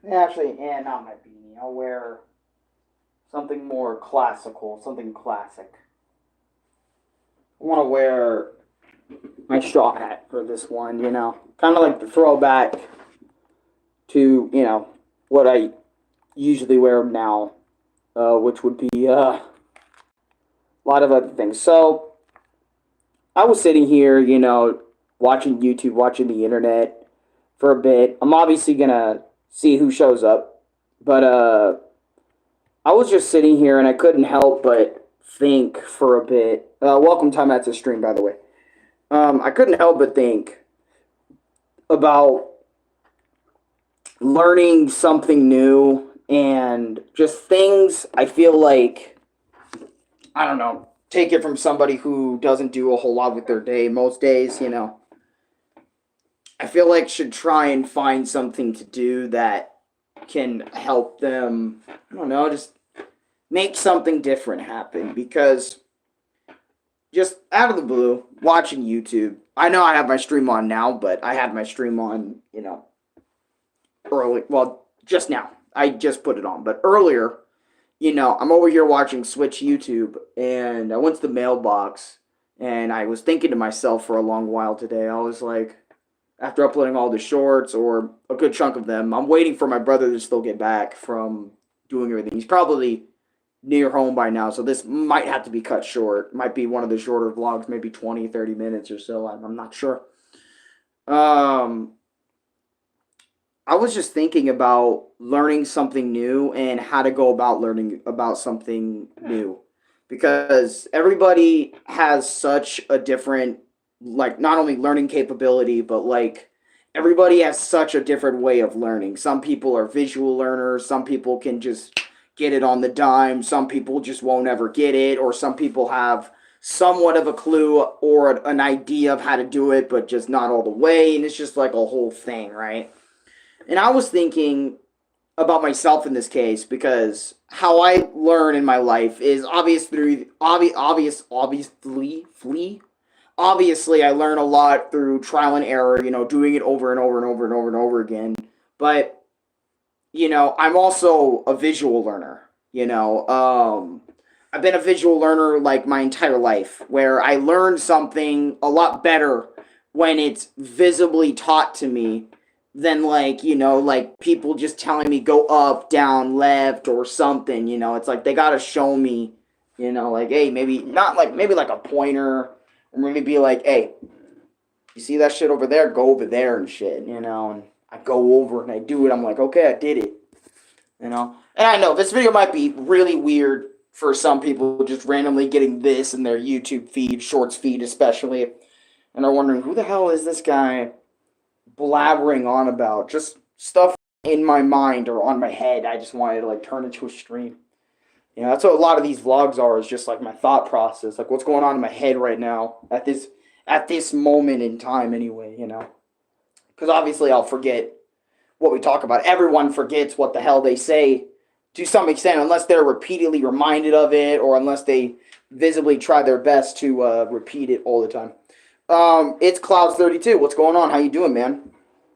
Actually, and not my beanie. I'll wear something more classical, something classic. I want to wear my straw hat for this one, kind of like the throwback to, what I usually wear now, which would be a lot of other things. So I was sitting here, watching YouTube, watching the internet for a bit. I'm obviously going to see who shows up, but I was just sitting here and I couldn't help but think for a bit. Welcome time at the stream, by the way. I couldn't help but think about learning something new and just things I feel like, I don't know, take it from somebody who doesn't do a whole lot with their day most days, I feel like should try and find something to do that can help them, I don't know, just make something different happen because just out of the blue, watching YouTube. I know I have my stream on now, but I had my stream on, early. Well, just now. I just put it on. But earlier, I'm over here watching Switch YouTube, and I went to the mailbox, and I was thinking to myself for a long while today. I was like, after uploading all the shorts, or a good chunk of them, I'm waiting for my brother to still get back from doing everything. He's probably near home by now, so this might have to be cut short. Might be one of the shorter vlogs, maybe 20, 30 minutes or so. I'm not sure. I was just thinking about learning something new and how to go about learning about something new. Because everybody has such a different, like, not only learning capability, but, like, everybody has such a different way of learning. Some people are visual learners, some people can just get it on the dime, some people just won't ever get it, or some people have somewhat of a clue or an idea of how to do it, but just not all the way, and it's just like a whole thing, right? And I was thinking about myself in this case because how I learn in my life is obviously I learn a lot through trial and error, doing it over and over and over and over and over again. But I'm also a visual learner. I've been a visual learner like my entire life, where I learn something a lot better when it's visibly taught to me than like people just telling me go up, down, left, or something. It's like they gotta show me, like, hey, maybe not like maybe like a pointer, or maybe be like, hey, you see that shit over there? Go over there and shit, and I go over and I do it. I'm like, okay, I did it, And I know this video might be really weird for some people, just randomly getting this in their YouTube feed, Shorts feed especially, and they're wondering who the hell is this guy blabbering on about, just stuff in my mind or on my head. I just wanted to like turn into a stream. That's what a lot of these vlogs are, is just like my thought process, like what's going on in my head right now at this moment in time anyway, because obviously I'll forget what we talk about. Everyone forgets what the hell they say to some extent, unless they're repeatedly reminded of it, or unless they visibly try their best to repeat it all the time. It's Clouds32. What's going on? How you doing, man?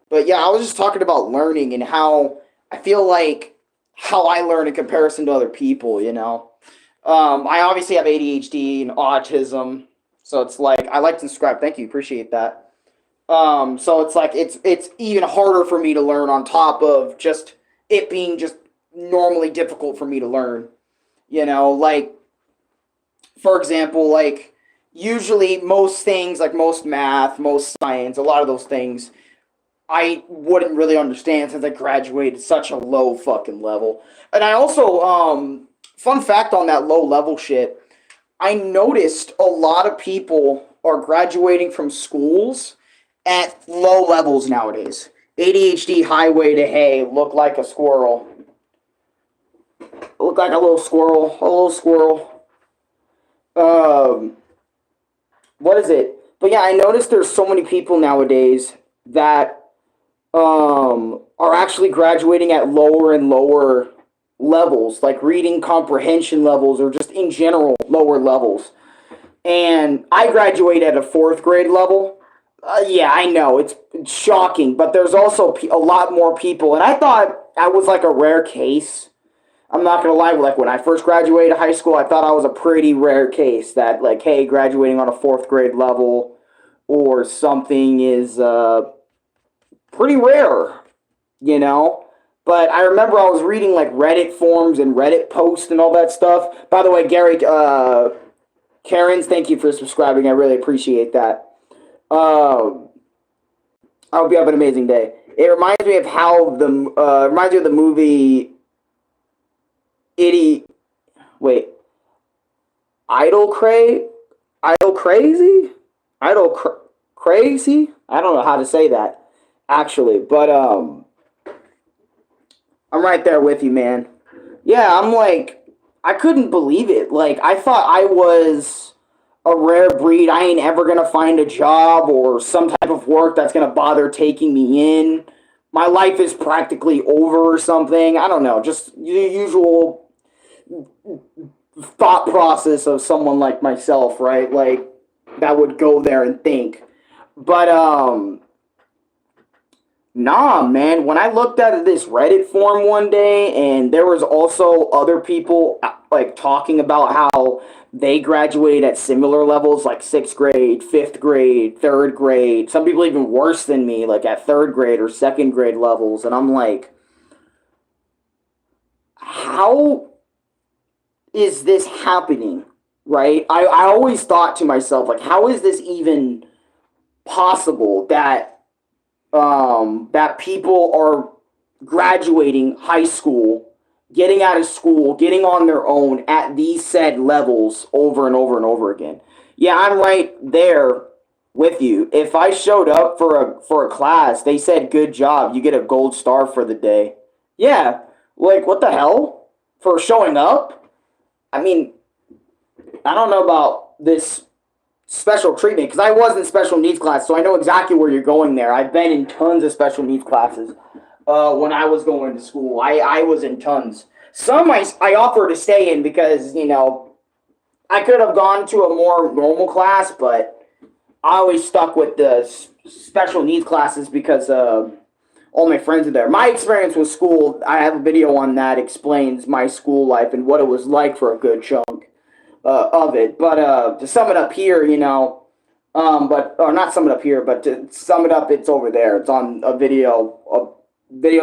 But yeah, I was just talking about learning and how I feel like how I learn in comparison to other people, I obviously have ADHD and autism, so it's like I like to subscribe. Thank you, appreciate that. So it's like it's even harder for me to learn on top of just it being just normally difficult for me to learn. Like, for example, like usually most things, like most math, most science, a lot of those things I wouldn't really understand since I graduated such a low fucking level. And I also, fun fact on that low level shit, I noticed a lot of people are graduating from schools at low levels nowadays. ADHD highway to hay, look like a squirrel. Look like a little squirrel. A little squirrel. What is it? But yeah, I noticed there's so many people nowadays that are actually graduating at lower and lower levels, like reading comprehension levels, or just in general lower levels. And I graduated at a fourth grade level. Yeah, I know it's shocking, but there's also a lot more people. And I thought I was like a rare case. I'm not gonna lie, like when I first graduated high school, I thought I was a pretty rare case that like, hey, graduating on a fourth grade level or something is pretty rare, you know? But I remember I was reading like Reddit forums and Reddit posts and all that stuff. By the way, Gary, Karens, thank you for subscribing. I really appreciate that. Um, I hope you have an amazing day. It reminds me of how the reminds me of the movie Itty. Wait, Idol Cray, Idol Crazy, Idol Crazy. I don't know how to say that actually, but I'm right there with you, man. Yeah, I'm like, I couldn't believe it. Like, I thought I was a rare breed. I ain't ever gonna find a job or some type of work that's gonna bother taking me in. My life is practically over or something. I don't know. Just the usual thought process of someone like myself, right? Like, that would go there and think. But, nah, man. When I looked at this Reddit forum one day, and there was also other people like talking about how they graduated at similar levels, like sixth grade, fifth grade, third grade. Some people even worse than me, like at third grade or second grade levels. And I'm like, how is this happening? Right? I always thought to myself, like, how is this even possible that people are graduating high school, getting out of school, getting on their own at these said levels over and over and over again. Yeah, I'm right there with you. If I showed up for a class, they said good job, you get a gold star for the day. Yeah, like what the hell? For showing up? I mean, I don't know about this special treatment because I was in special needs class, so I know exactly where you're going there. I've been in tons of special needs classes when I was going to school. I was in tons. Some I offered to stay in because, you know, I could have gone to a more normal class, but I always stuck with the special needs classes because all my friends are there. My experience with school, I have a video on that, explains my school life and what it was like for a good chunk of it. But to sum it up here, you know, or not sum it up here, but to sum it up, it's over there. It's on a video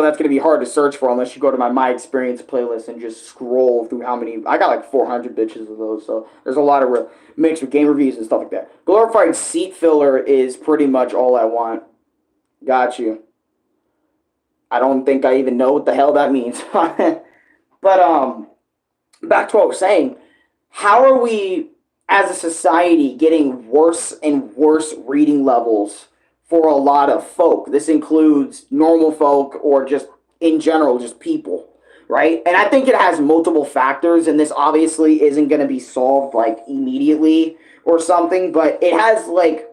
that's gonna be hard to search for unless you go to my experience playlist and just scroll through how many. I got like 400 bitches of those, so there's a lot of mixed with game reviews and stuff like that. Glorified seat filler is pretty much all I want. Got you. I don't think I even know what the hell that means. But back to what I was saying. How are we as a society getting worse and worse reading levels for a lot of folk? This includes normal folk or just in general, just people, right? And I think it has multiple factors, and this obviously isn't going to be solved like immediately or something, but it has like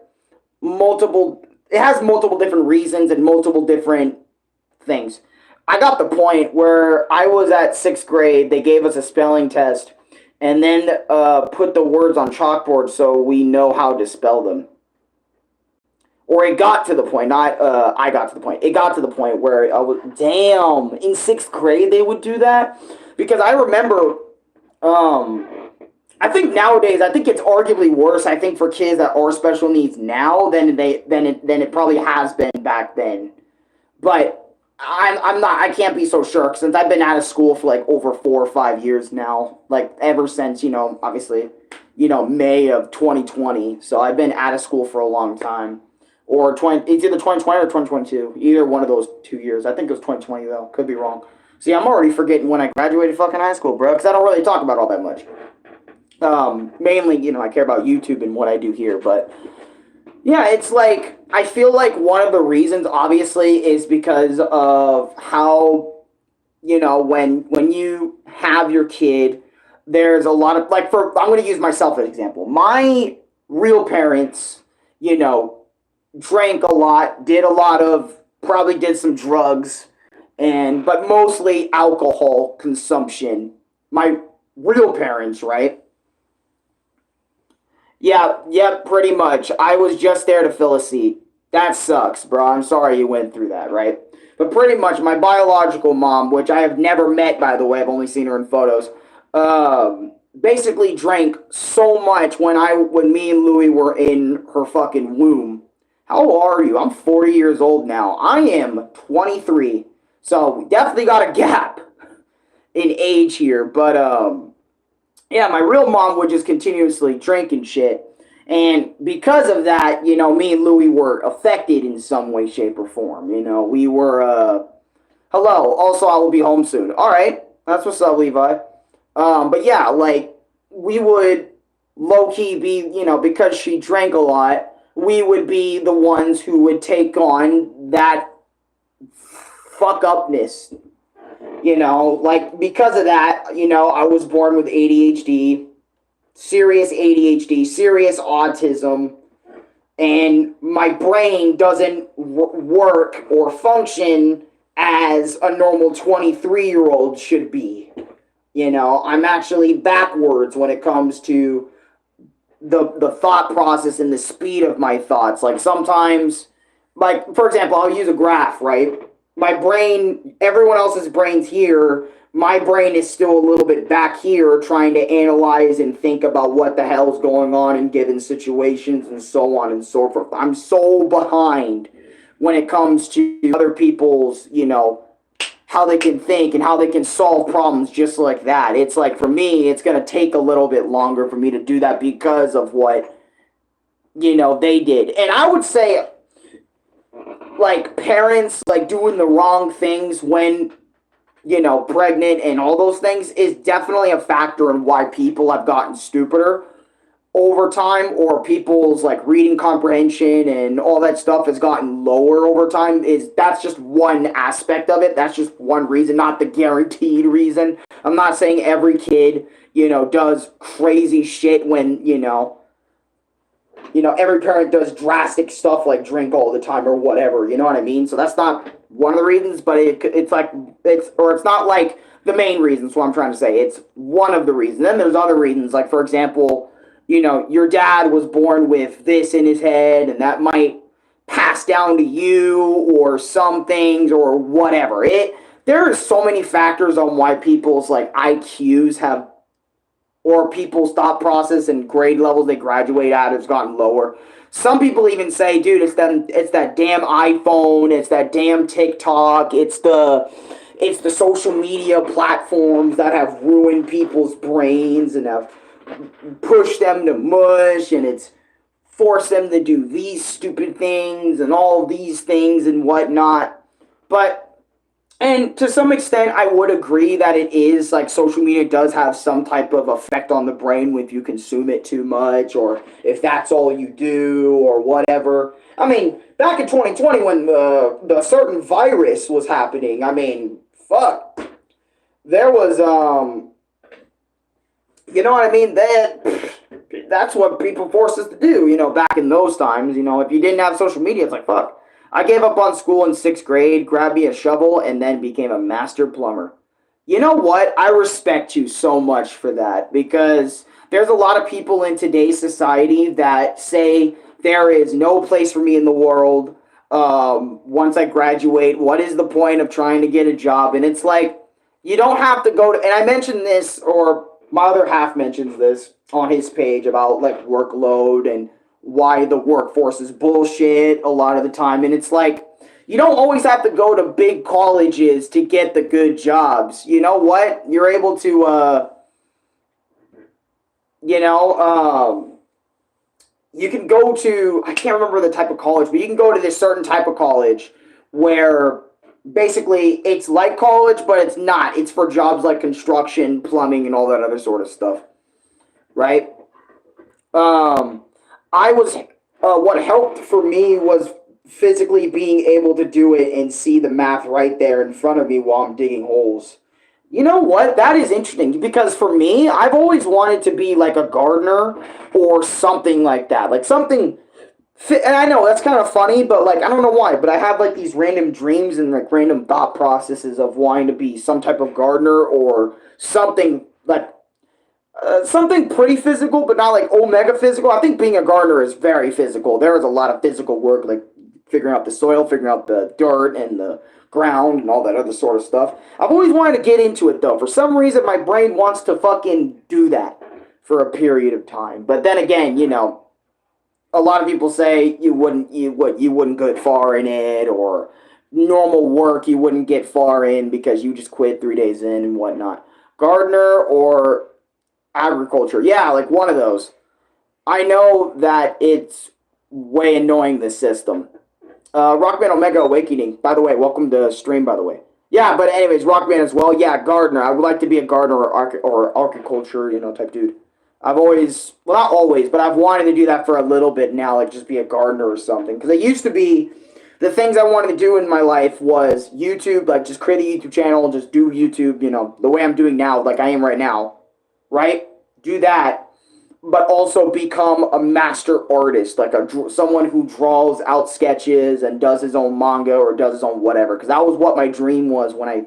multiple different reasons and multiple different things. I got the point where I was at sixth grade, they gave us a spelling test and then put the words on chalkboard so we know how to spell them. Or it got to the point, not I got to the point. It got to the point where I was, damn, in sixth grade they would do that? Because I remember, I think nowadays, I think it's arguably worse, I think, for kids that are special needs now than it probably has been back then. But I can't be so sure since I've been out of school for like over 4 or 5 years now, like ever since, you know, obviously, you know, May of 2020. So I've been out of school for a long time, or it's either 2020 or 2022, either one of those 2 years. I think it was 2020 though, could be wrong. See, I'm already forgetting when I graduated fucking high school, bro, because I don't really talk about all that much. Mainly, you know, I care about YouTube and what I do here, but yeah, it's like, I feel like one of the reasons, obviously, is because of how, you know, when you have your kid, there's a lot of, like, I'm going to use myself as an example. My real parents, you know, drank a lot, probably did some drugs, but mostly alcohol consumption. My real parents, right? Yeah, pretty much. I was just there to fill a seat. That sucks, bro. I'm sorry you went through that, right? But pretty much my biological mom, which I have never met, by the way, I've only seen her in photos, basically drank so much when me and Louie were in her fucking womb. How old are you? I'm 40 years old now. I am 23. So we definitely got a gap in age here. But yeah, my real mom would just continuously drink and shit. And because of that, me and Louie were affected in some way, shape, or form. We were, hello, also I will be home soon. All right, that's what's up, Levi. But yeah, like, we would low-key be, because she drank a lot, we would be the ones who would take on that fuck-upness. Like, because of that, I was born with ADHD, serious autism, and my brain doesn't work or function as a normal 23-year-old should be. I'm actually backwards when it comes to the thought process and the speed of my thoughts. Like, sometimes, like, for example, I'll use a graph, right? My brain, everyone else's brain's here. My brain is still a little bit back here trying to analyze and think about what the hell's going on in given situations and so on and so forth. I'm so behind when it comes to other people's, how they can think and how they can solve problems just like that. It's like, for me, it's going to take a little bit longer for me to do that because of what, they did. And I would say, like, parents, like, doing the wrong things when, pregnant and all those things is definitely a factor in why people have gotten stupider over time, or people's, like, reading comprehension and all that stuff has gotten lower over time. That's just one aspect of it. That's just one reason, not the guaranteed reason. I'm not saying every kid, does crazy shit when, every parent does drastic stuff like drink all the time or whatever, you know what I mean? So that's not one of the reasons, but it's not like the main reasons, what I'm trying to say. It's one of the reasons. Then there's other reasons, like, for example, your dad was born with this in his head, and that might pass down to you, or some things, or whatever. There are so many factors on why people's, like, IQs have, or people's thought process and grade levels they graduate at has gotten lower. Some people even say, dude, it's that damn iPhone, it's that damn TikTok, it's the social media platforms that have ruined people's brains and have pushed them to mush, and it's forced them to do these stupid things and all these things and whatnot. And to some extent, I would agree that it is, like, social media does have some type of effect on the brain if you consume it too much, or if that's all you do, or whatever. I mean, back in 2020 when the certain virus was happening, I mean, fuck. There was, you know what I mean? That's what people forced us to do, back in those times. If you didn't have social media, it's like, fuck. I gave up on school in 6th grade, grabbed me a shovel, and then became a master plumber. You know what? I respect you so much for that, because there's a lot of people in today's society that say there is no place for me in the world once I graduate. What is the point of trying to get a job? And it's like, you don't have to go to, and I mentioned this, or my other half mentions this on his page about, like, workload and why the workforce is bullshit a lot of the time. And it's like, you don't always have to go to big colleges to get the good jobs. You know what? You're able to, you can go to, I can't remember the type of college, but you can go to this certain type of college where basically it's like college, but it's not. It's for jobs like construction, plumbing, and all that other sort of stuff. Right? What helped for me was physically being able to do it and see the math right there in front of me while I'm digging holes. You know what? That is interesting, because for me, I've always wanted to be like a gardener or something like that. Like something, and I know that's kind of funny, but like, I don't know why, but I have like these random dreams and like random thought processes of wanting to be some type of gardener or something like, something pretty physical, but not like omega physical. I think being a gardener is very physical. There is a lot of physical work, like figuring out the soil, figuring out the dirt and the ground and all that other sort of stuff. I've always wanted to get into it though. For some reason, my brain wants to fucking do that for a period of time. But then again, a lot of people say you wouldn't get far in it, or normal work you wouldn't get far in because you just quit 3 days in and whatnot. Gardener or agriculture, yeah, like one of those. I know that it's way annoying, this system. Rockman Omega Awakening, by the way, welcome to stream, by the way. Yeah, but anyways, Rockman as well. Yeah, gardener. I would like to be a gardener or agriculture, type dude. I've always, well, not always, but I've wanted to do that for a little bit now, like just be a gardener or something. Because it used to be, the things I wanted to do in my life was YouTube, like just create a YouTube channel, just do YouTube, the way I'm doing now, like I am right now, right? Do that, but also become a master artist, like someone who draws out sketches and does his own manga or does his own whatever. Because that was what my dream was when I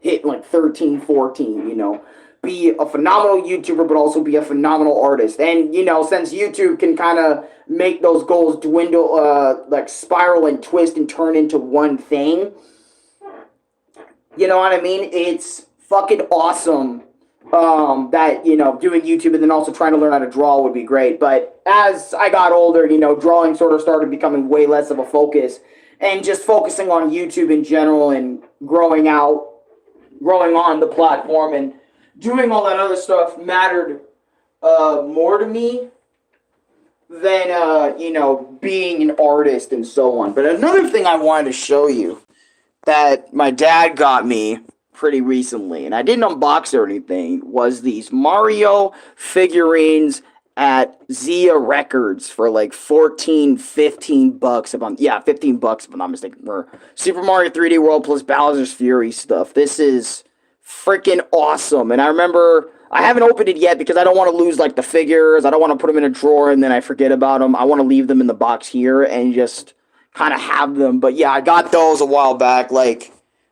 hit like 13, 14, be a phenomenal YouTuber, but also be a phenomenal artist. And, since YouTube can kind of make those goals dwindle, like spiral and twist and turn into one thing, you know what I mean? It's fucking awesome that, doing YouTube and then also trying to learn how to draw would be great. But as I got older, drawing sort of started becoming way less of a focus. And just focusing on YouTube in general and growing on the platform and doing all that other stuff mattered more to me than, being an artist and so on. But another thing I wanted to show you that my dad got me pretty recently, and I didn't unbox it or anything, was these Mario figurines at Zia Records for like 14, 15 bucks. Yeah, 15 bucks if I'm not mistaken. For Super Mario 3D World plus Bowser's Fury stuff. This is freaking awesome. And I remember, I haven't opened it yet because I don't want to lose like the figures. I don't want to put them in a drawer and then I forget about them. I want to leave them in the box here and just kind of have them. But yeah, I got those a while back, like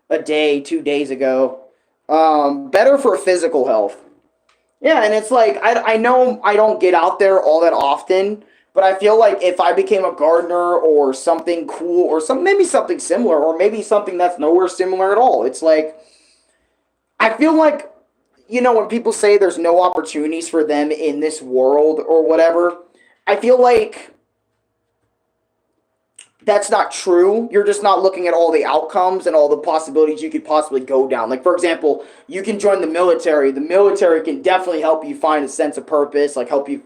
a day, 2 days ago. Better for physical health. Yeah, and it's like, I know I don't get out there all that often, but I feel like if I became a gardener or something cool or maybe something similar or maybe something that's nowhere similar at all, it's like, I feel like, when people say there's no opportunities for them in this world or whatever, I feel like that's not true. You're just not looking at all the outcomes and all the possibilities you could possibly go down. Like, for example, you can join the military. The military can definitely help you find a sense of purpose, like help you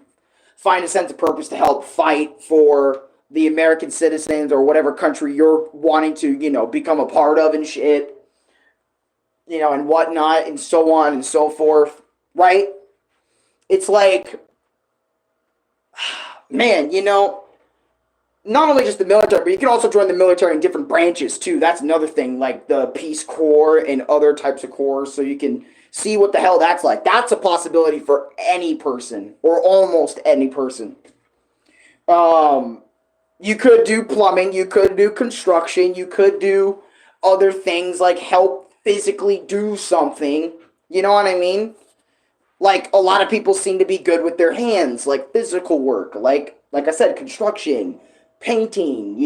find a sense of purpose to help fight for the American citizens or whatever country you're wanting to, become a part of and shit. And whatnot, and so on and so forth, right? It's like, man, not only just the military, but you can also join the military in different branches, too. That's another thing, like the Peace Corps and other types of corps, so you can see what the hell that's like. That's a possibility for any person, or almost any person. You could do plumbing, you could do construction, you could do other things like help physically do something, you know what I mean? Like, a lot of people seem to be good with their hands, like physical work, like I said, construction, painting,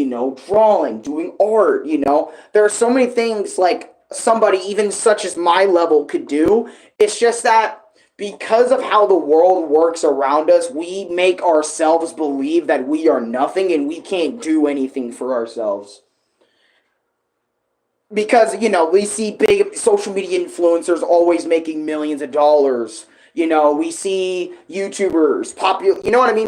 drawing, doing art, There are so many things, like, somebody even such as my level could do. It's just that because of how the world works around us, we make ourselves believe that we are nothing and we can't do anything for ourselves. Because, we see big social media influencers always making millions of dollars. We see YouTubers,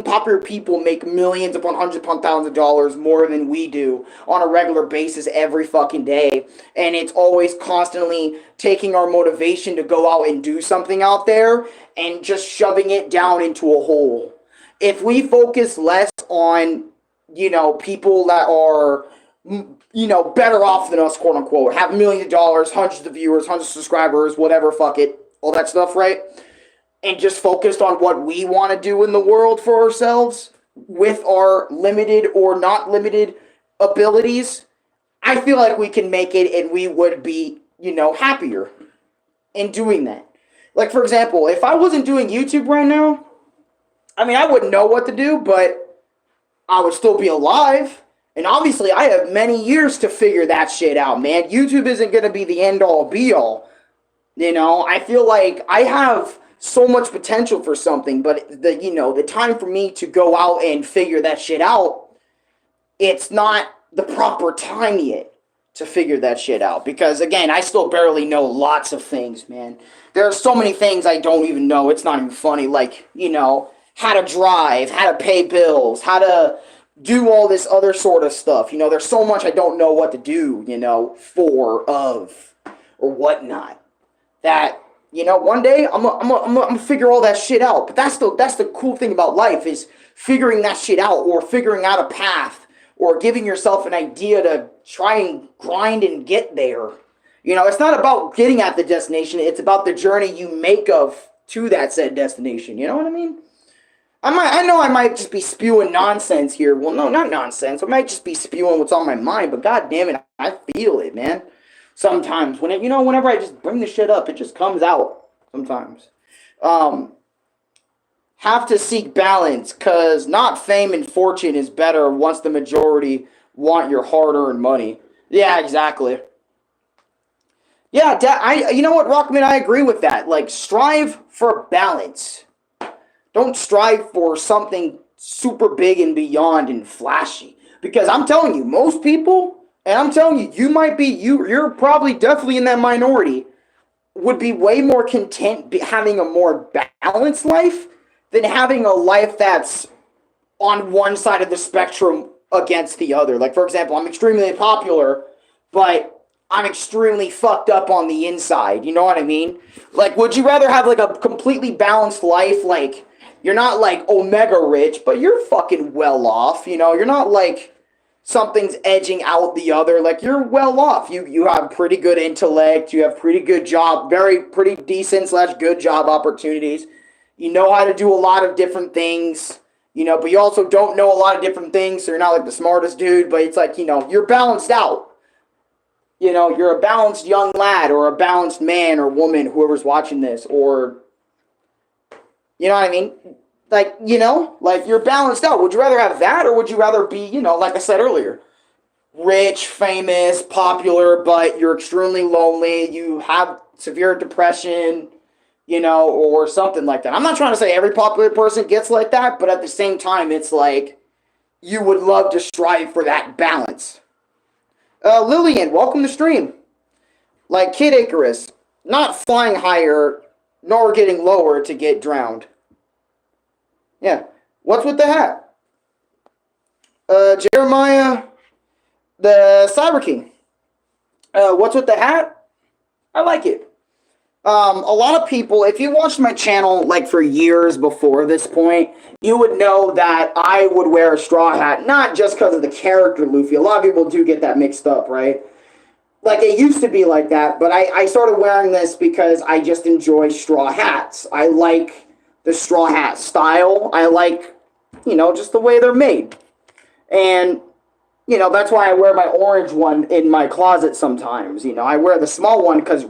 popular people make millions upon hundreds upon thousands of dollars more than we do on a regular basis every fucking day. And it's always constantly taking our motivation to go out and do something out there and just shoving it down into a hole. If we focus less on, people that are, better off than us, quote unquote, have millions of dollars, hundreds of viewers, hundreds of subscribers, whatever, fuck it, all that stuff, right? And just focused on what we want to do in the world for ourselves with our limited or not limited abilities, I feel like we can make it and we would be, happier in doing that. Like, for example, if I wasn't doing YouTube right now, I wouldn't know what to do, but I would still be alive. And obviously, I have many years to figure that shit out, man. YouTube isn't going to be the end all be all. You know, I feel like I have so much potential for something, but the time for me to go out and figure that shit out, it's not the proper time yet to figure that shit out. Because again, I still barely know lots of things, man. There are so many things I don't even know. It's not even funny. Like, how to drive, how to pay bills, how to do all this other sort of stuff. There's so much I don't know what to do, or whatnot. That, one day I'm gonna figure all that shit out. But that's the cool thing about life, is figuring that shit out, or figuring out a path, or giving yourself an idea to try and grind and get there. It's not about getting at the destination. It's about the journey you make to that said destination. You know what I mean? I know I might just be spewing nonsense here. Well, no, not nonsense. I might just be spewing what's on my mind, but god damn it, I feel it, man. Sometimes whenever I just bring the shit up, it just comes out sometimes. Have to seek balance, cause not fame and fortune is better once the majority want your hard-earned money. Yeah, exactly. Yeah, you know what, Rockman, I agree with that. Like, strive for balance. Don't strive for something super big and beyond and flashy. Because I'm telling you, most people, and I'm telling you, you're probably definitely in that minority, would be way more content having a more balanced life than having a life that's on one side of the spectrum against the other. Like, for example, I'm extremely popular, but I'm extremely fucked up on the inside. You know what I mean? Like, would you rather have, like, a completely balanced life? Like, you're not, like, omega rich, but you're fucking well off. You're not, like, something's edging out the other. Like, you're well off. You have pretty good intellect. You have pretty good job, pretty decent / good job opportunities. You know how to do a lot of different things. But you also don't know a lot of different things, so you're not, like, the smartest dude. But it's like, you're balanced out. You're a balanced young lad, or a balanced man or woman, whoever's watching this, or, you know what I mean? Like, like, you're balanced out. Would you rather have that, or would you rather be, like I said earlier, rich, famous, popular, but you're extremely lonely, you have severe depression, or something like that? I'm not trying to say every popular person gets like that, but at the same time, it's like, you would love to strive for that balance. Lillian, welcome to stream. Like Kid Icarus, not flying higher, nor getting lower to get drowned. Yeah. What's with the hat? Jeremiah, the Cyber King. What's with the hat? I like it. A lot of people, if you watched my channel, like, for years before this point, you would know that I would wear a straw hat, not just because of the character Luffy. A lot of people do get that mixed up, right? Like, it used to be like that, but I started wearing this because I just enjoy straw hats. I like the straw hat style. I like, just the way they're made. And, that's why I wear my orange one in my closet sometimes. I wear the small one because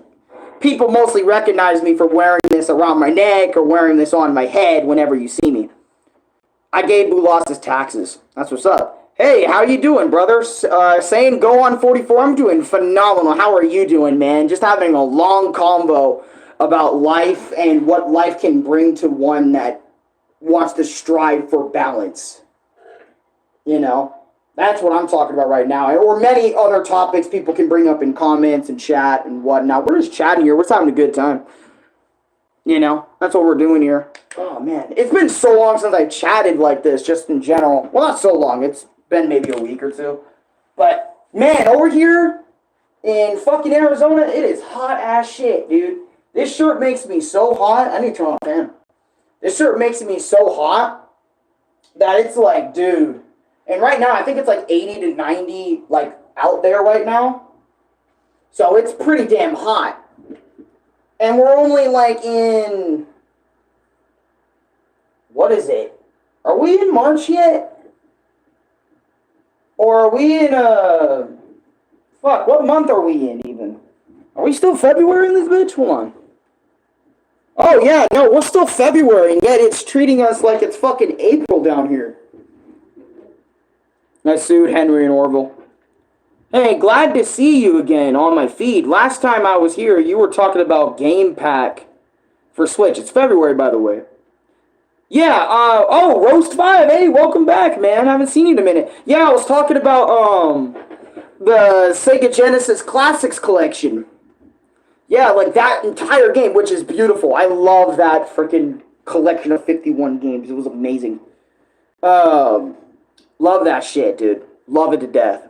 people mostly recognize me for wearing this around my neck or wearing this on my head whenever you see me. I gave Boo Lost his taxes. That's what's up. Hey, how you doing, brother? Saying go on 44. I'm doing phenomenal. How are you doing, man? Just having a long convo about life and what life can bring to one that wants to strive for balance. That's what I'm talking about right now. Or many other topics people can bring up in comments and chat and whatnot. We're just chatting here. We're just having a good time. That's what we're doing here. Oh, man. It's been so long since I chatted like this, just in general. Well, not so long. It's been maybe a week or two. But, man, over here in fucking Arizona, it is hot ass shit, dude. This shirt makes me so hot. I need to turn on the fan. This shirt makes me so hot that it's like, dude. And right now, I think it's like 80 to 90, like, out there right now. So it's pretty damn hot. And we're only, like, in... What is it? Are we in March yet? Or are we in, Fuck, what month are we in, even? Are we still February in this bitch? Hold on. Oh, yeah, no, we're still February, and yet it's treating us like it's fucking April down here. I sued Henry and Orville. Hey, glad to see you again on my feed. Last time I was here, you were talking about Game Pack for Switch. It's February, by the way. Yeah, oh, Roast 5, hey, welcome back, man. I haven't seen you in a minute. Yeah, I was talking about, the Sega Genesis Classics Collection. Yeah, like that entire game, which is beautiful. I love that freaking collection of 51 games. It was amazing. Um, Love that shit, dude. Love it to death.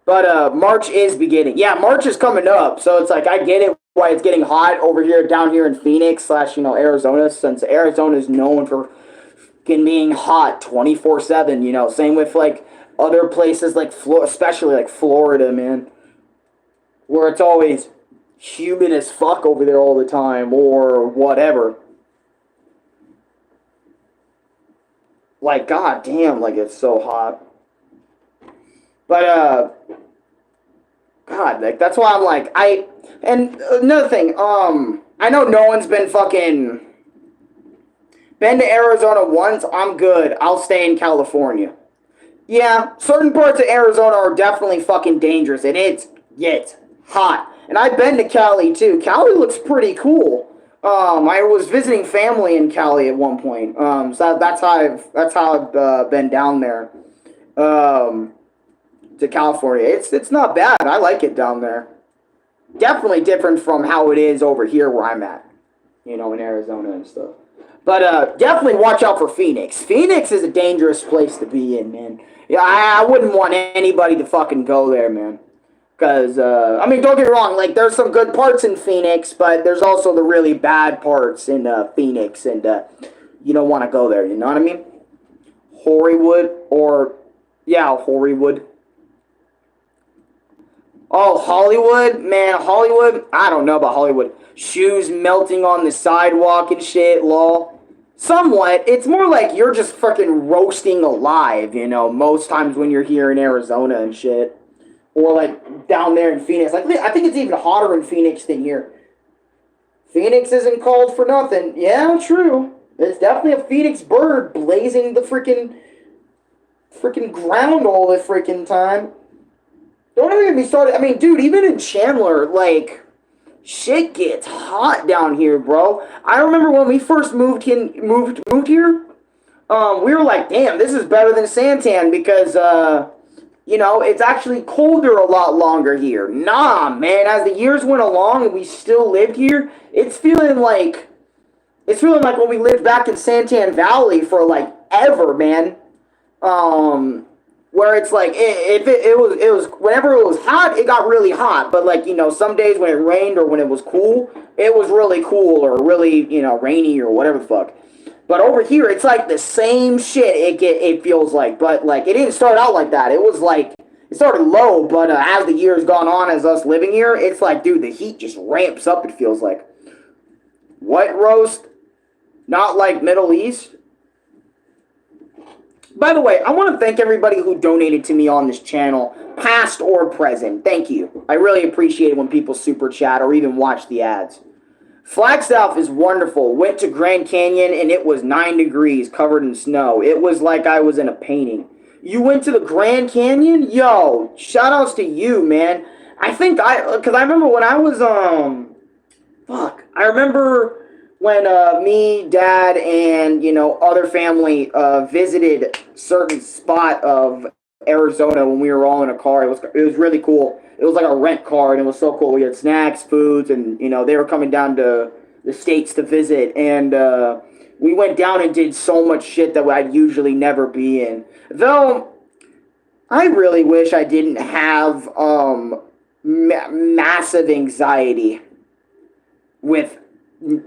But March is beginning. Yeah, March is coming up, so it's like I get it why it's getting hot over here, down here in Phoenix / Arizona, since Arizona is known for being hot 24/7. Same with like other places like especially like Florida, man, where it's always humid as fuck over there all the time or whatever. Like god damn, like it's so hot. But God, like that's why I'm like and another thing, I know no one's been to Arizona once. I'm good. I'll stay in California. Yeah, certain parts of Arizona are definitely fucking dangerous, and it's hot. And I've been to Cali too. Cali looks pretty cool. I was visiting family in Cali at one point. So that's how I've been down there. Um, to California. It's not bad. I like it down there. Definitely different from how it is over here where I'm at, in Arizona and stuff. But definitely watch out for Phoenix. Phoenix is a dangerous place to be in, man. Yeah, I wouldn't want anybody to fucking go there, man. Because, I mean, don't get me wrong, like, there's some good parts in Phoenix, but there's also the really bad parts in Phoenix, and you don't want to go there, you know what I mean? Hollywood. Oh, Hollywood? Man, Hollywood? I don't know about Hollywood. Shoes melting on the sidewalk and shit, lol. Somewhat. It's more like you're just fucking roasting alive, most times when you're here in Arizona and shit. Or, like, down there in Phoenix. Like, I think it's even hotter in Phoenix than here. Phoenix isn't called for nothing. Yeah, true. There's definitely a Phoenix bird blazing the freaking ground all the freaking time. Don't even get me started. I mean, dude, even in Chandler, like, shit gets hot down here, bro. I remember when we first moved here, we were like, damn, this is better than Santan because, it's actually colder a lot longer here. Nah, man, as the years went along and we still lived here, it's feeling like when we lived back in Santan Valley for, like, ever, man. Where it's like it was whenever it was hot, it got really hot. But like some days when it rained or when it was cool, it was really cool or really rainy or whatever the fuck. But over here, it's like the same shit. It feels like, but like it didn't start out like that. It was like it started low, but as the years gone on, as us living here, it's like dude, the heat just ramps up. It feels like what roast, not like Middle East. By the way, I want to thank everybody who donated to me on this channel, past or present. Thank you. I really appreciate it when people super chat or even watch the ads. Flagstaff is wonderful. Went to Grand Canyon and it was 9 degrees covered in snow. It was like I was in a painting. You went to the Grand Canyon? Yo, shout outs to you, man. Because I remember when I was, I remember when me, Dad, and other family visited certain spot of Arizona when we were all in a car. It was really cool. It was like a rent car, and it was so cool. We had snacks, foods, and they were coming down to the States to visit, and we went down and did so much shit that I'd usually never be in. Though I really wish I didn't have massive anxiety with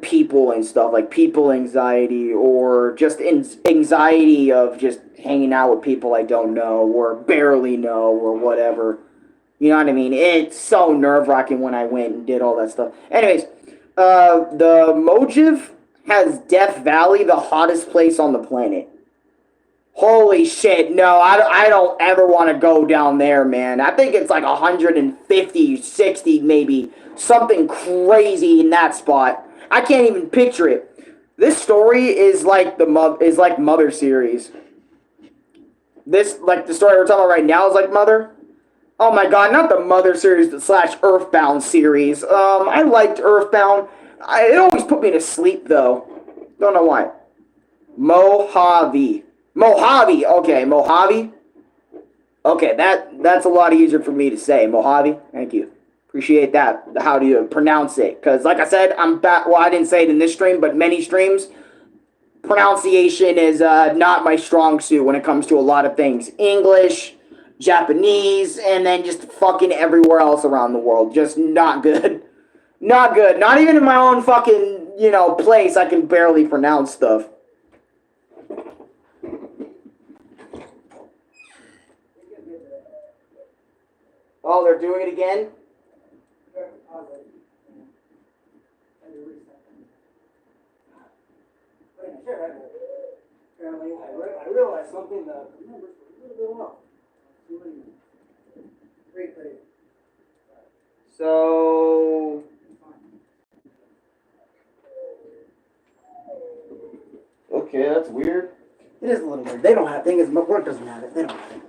people and stuff, like people anxiety or just anxiety of just hanging out with people I don't know or barely know or whatever. You know what I mean? It's so nerve-wracking when I went and did all that stuff. Anyways, the Mojiv has Death Valley, the hottest place on the planet. Holy shit, no, I don't ever want to go down there, man. I think it's like 150, 60 maybe, something crazy in that spot. I can't even picture it. This story is like Mother series. This, like, the story we're talking about right now is like Mother. Oh my god, not the Mother series slash Earthbound series. I liked Earthbound. It always put me to sleep, though. Don't know why. Mojave. Mojave. Okay, Mojave. Okay, that's a lot easier for me to say. Mojave. Thank you. Appreciate that. How do you pronounce it? Because, like I said, I'm back. Well, I didn't say it in this stream, but many streams, pronunciation is not my strong suit when it comes to a lot of things. English, Japanese, and then just fucking everywhere else around the world. Just not good. Not good. Not even in my own fucking, place I can barely pronounce stuff. Oh, they're doing it again? Apparently, I realized something that the numbers were a little bit off. Great. So, okay, that's weird. It is a little weird. They don't have thing is work doesn't have it. They don't have it.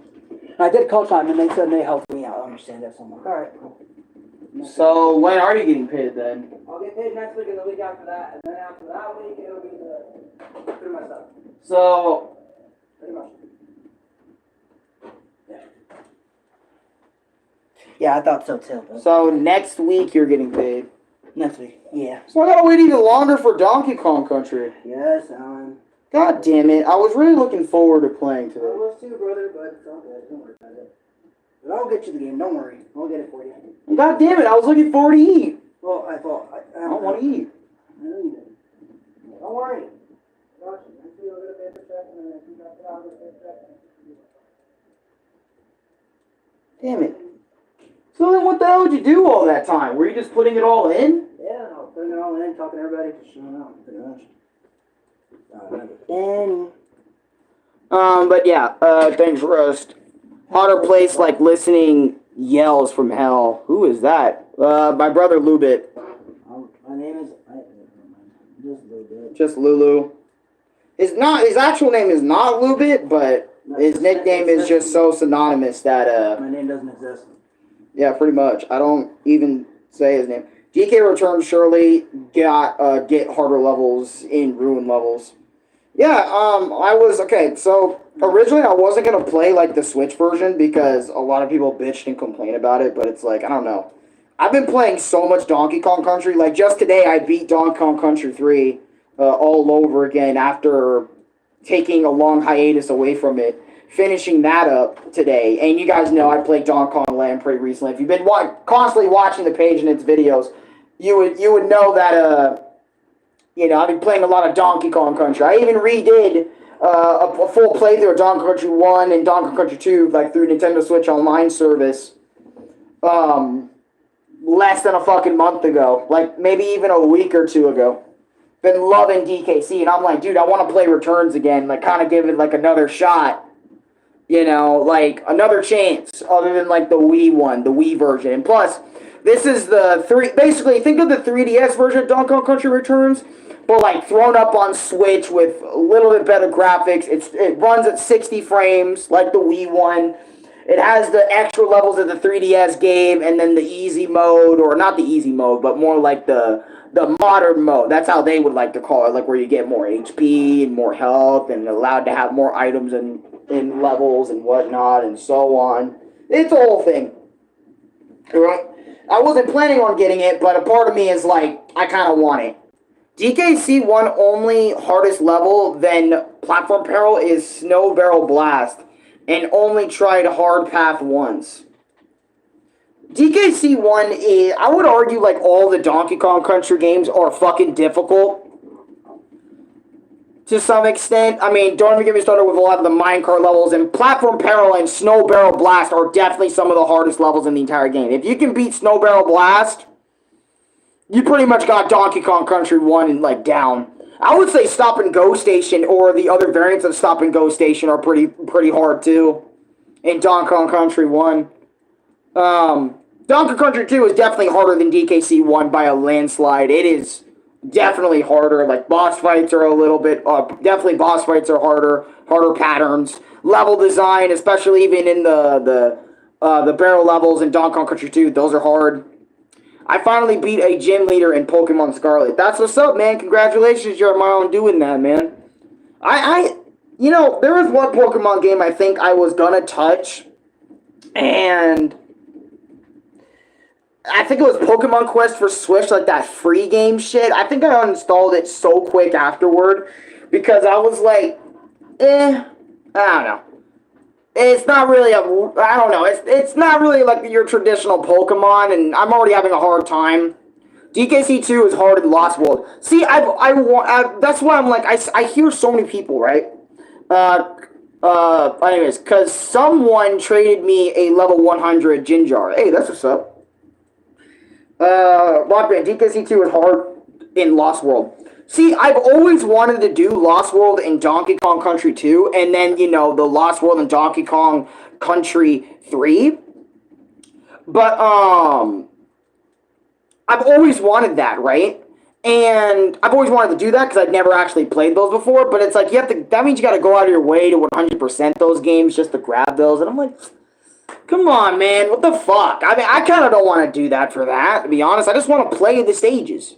I did call time and they said they helped me out. I understand that, so I'm like, all right, cool. So when are you getting paid then? I'll get paid next week and the week after that, and then after that week it'll be pretty much up. So Pretty much. Yeah, I thought so too. So next week you're getting paid. Next week, yeah. So I gotta wait even longer for Donkey Kong Country. Yes, Alan. God damn it! I was really looking forward to playing today. I was too, brother, but it's all good. Don't worry about it. But I'll get you the game. Don't worry. I'll get it for you. God damn it! I was looking forward to eat. Well, I thought I don't want to eat. I know you did. Don't worry. Got you. Next week I'll get a paper check and then if you got it out, I'll get a paper check. Damn it! So then, what the hell did you do all that time? Were you just putting it all in? Yeah, I was putting it all in, talking to everybody, just showing out, pretty much. But yeah, thanks, Rust. Hotter place like listening yells from hell. Who is that? My brother Lubit. My name is just Lubit. Just Lulu. His actual name is not Lubit, but his nickname is just so synonymous that my name doesn't exist. Yeah, pretty much. I don't even say his name. DK Returns surely get harder levels in Ruin levels. Yeah, so originally I wasn't going to play, like, the Switch version because a lot of people bitched and complained about it, but it's like, I don't know. I've been playing so much Donkey Kong Country. Like, just today I beat Donkey Kong Country 3 all over again after taking a long hiatus away from it. Finishing that up today. And you guys know I played Donkey Kong Land pretty recently. If you've been constantly watching the page and its videos, you would know that, I've been playing a lot of Donkey Kong Country. I even redid a full playthrough of Donkey Kong Country 1 and Donkey Kong Country 2, like, through Nintendo Switch Online service, less than a fucking month ago. Like, maybe even a week or two ago. Been loving DKC, and I'm like, dude, I want to play Returns again, like, kind of give it, like, another shot. Like, another chance, other than, like, the Wii one, the Wii version. And plus, this is basically, think of the 3DS version of Donkey Kong Country Returns, but, like, thrown up on Switch with a little bit better graphics. It runs at 60 frames, like the Wii one. It has the extra levels of the 3DS game, and then the easy mode, or not the easy mode, but more like the modern mode. That's how they would like to call it, like, where you get more HP and more health, and allowed to have more items in levels and whatnot and so on. It's a whole thing. Right? I wasn't planning on getting it, but a part of me is like, I kind of want it. DKC 1 only hardest level than Platform Peril is Snow Barrel Blast, and only tried hard path once. DKC 1 is, I would argue, like, all the Donkey Kong Country games are fucking difficult. To some extent. I mean, don't even get me started with a lot of the minecart levels, and Platform Peril and Snow Barrel Blast are definitely some of the hardest levels in the entire game. If you can beat Snow Barrel Blast, you pretty much got Donkey Kong Country 1, like, down. I would say Stop and Go Station, or the other variants of Stop and Go Station, are pretty hard, too, in Donkey Kong Country 1. Donkey Kong Country 2 is definitely harder than DKC 1 by a landslide. It is definitely harder. Like, boss fights are a little bit, definitely boss fights are harder patterns. level design, especially even in the barrel levels in Donkey Kong Country 2. Those are hard. I finally beat a gym leader in Pokemon Scarlet. That's what's up, man. Congratulations, Jeremiah, on doing that, man. You know, there was one Pokemon game I think I was gonna touch, and I think it was Pokemon Quest for Switch, like that free game shit. I think I uninstalled it so quick afterward because I was like, I don't know. It's not really I don't know. It's not really like your traditional Pokemon, and I'm already having a hard time. DKC 2 is harder than Lost World. See, that's why I'm like, I hear so many people, right? Anyways, because someone traded me a level 100 Ginjar. Hey, that's what's up. Rockband, DKC 2 is hard in Lost World. See, I've always wanted to do Lost World and Donkey Kong Country 2, and then, you know, the Lost World and Donkey Kong Country 3. But, I've always wanted that, right? And I've always wanted to do that because I've never actually played those before, but it's like, that means you gotta go out of your way to 100% those games just to grab those, and I'm like, come on, man, what the fuck? I mean, I kind of don't want to do that for that, to be honest. I just want to play the stages.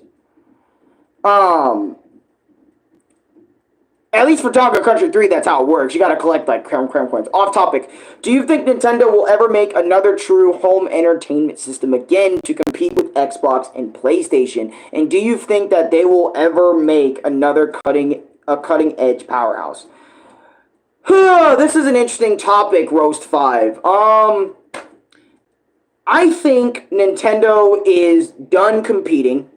At least for Donkey Kong Country 3, that's how it works. You gotta collect, like, Crown coins. Off topic. Do you think Nintendo will ever make another true home entertainment system again to compete with Xbox and PlayStation? And do you think that they will ever make another cutting-edge powerhouse? This is an interesting topic, Roast 5. I think Nintendo is done competing.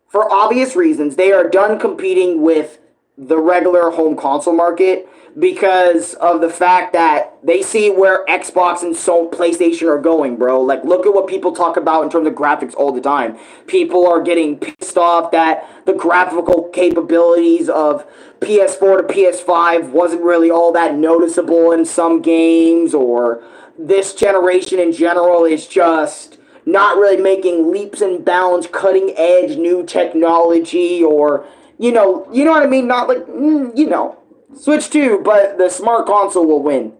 For obvious reasons, they are done competing with the regular home console market because of the fact that they see where Xbox and PlayStation are going, bro. Like, look at what people talk about in terms of graphics all the time. People are getting pissed off that the graphical capabilities of PS4 to PS5 wasn't really all that noticeable in some games, or this generation in general is just not really making leaps and bounds, cutting edge new technology, or you know what I mean? Not like, Switch 2, but the smart console will win.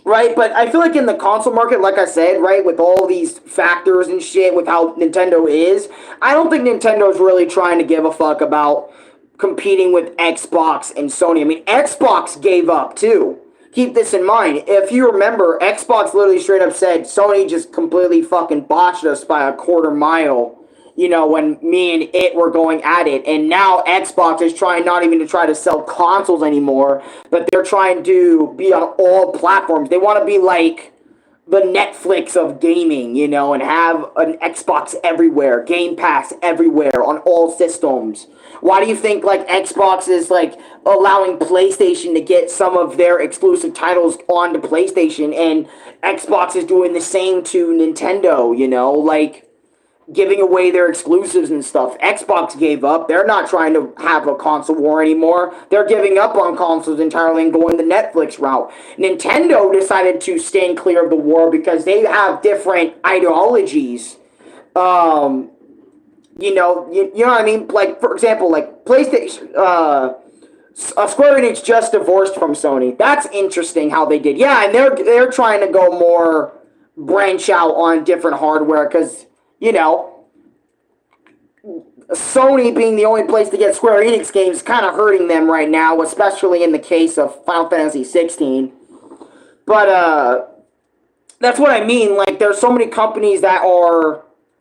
Right? But I feel like in the console market, like I said, right, with all these factors and shit, with how Nintendo is, I don't think Nintendo's really trying to give a fuck about competing with Xbox and Sony. I mean, Xbox gave up, too. Keep this in mind. If you remember, Xbox literally straight up said, Sony just completely fucking botched us by a quarter mile, when me and it were going at it. And now Xbox is trying not even to try to sell consoles anymore, but they're trying to be on all platforms. They want to be like the Netflix of gaming, and have an Xbox everywhere, Game Pass everywhere, on all systems. Why do you think, like, Xbox is, like, allowing PlayStation to get some of their exclusive titles onto PlayStation, and Xbox is doing the same to Nintendo, like, giving away their exclusives and stuff? Xbox gave up. They're not trying to have a console war anymore. They're giving up on consoles entirely and going the Netflix route. Nintendo decided to stand clear of the war because they have different ideologies. You know what I mean? Like, for example, like PlayStation, Square Enix just divorced from Sony. That's interesting how they did. Yeah, and they're trying to go more branch out on different hardware because, Sony being the only place to get Square Enix games is kind of hurting them right now, especially in the case of Final Fantasy 16. But, that's what I mean. Like, there's so many companies that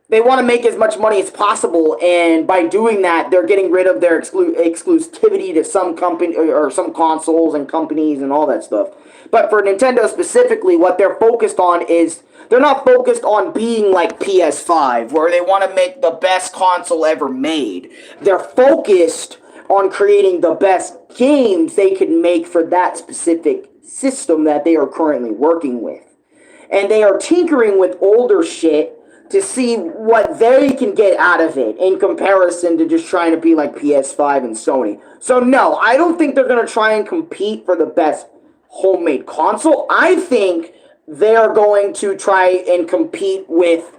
they want to make as much money as possible, and by doing that, they're getting rid of their exclusivity to some company or some consoles and companies and all that stuff. But for Nintendo specifically, what they're focused on is they're not focused on being like PS5, where they want to make the best console ever made. They're focused on creating the best games they can make for that specific system that they are currently working with. And they are tinkering with older shit to see what they can get out of it in comparison to just trying to be like PS5 and Sony. So no, I don't think they're going to try and compete for the best homemade console. I think they're going to try and compete with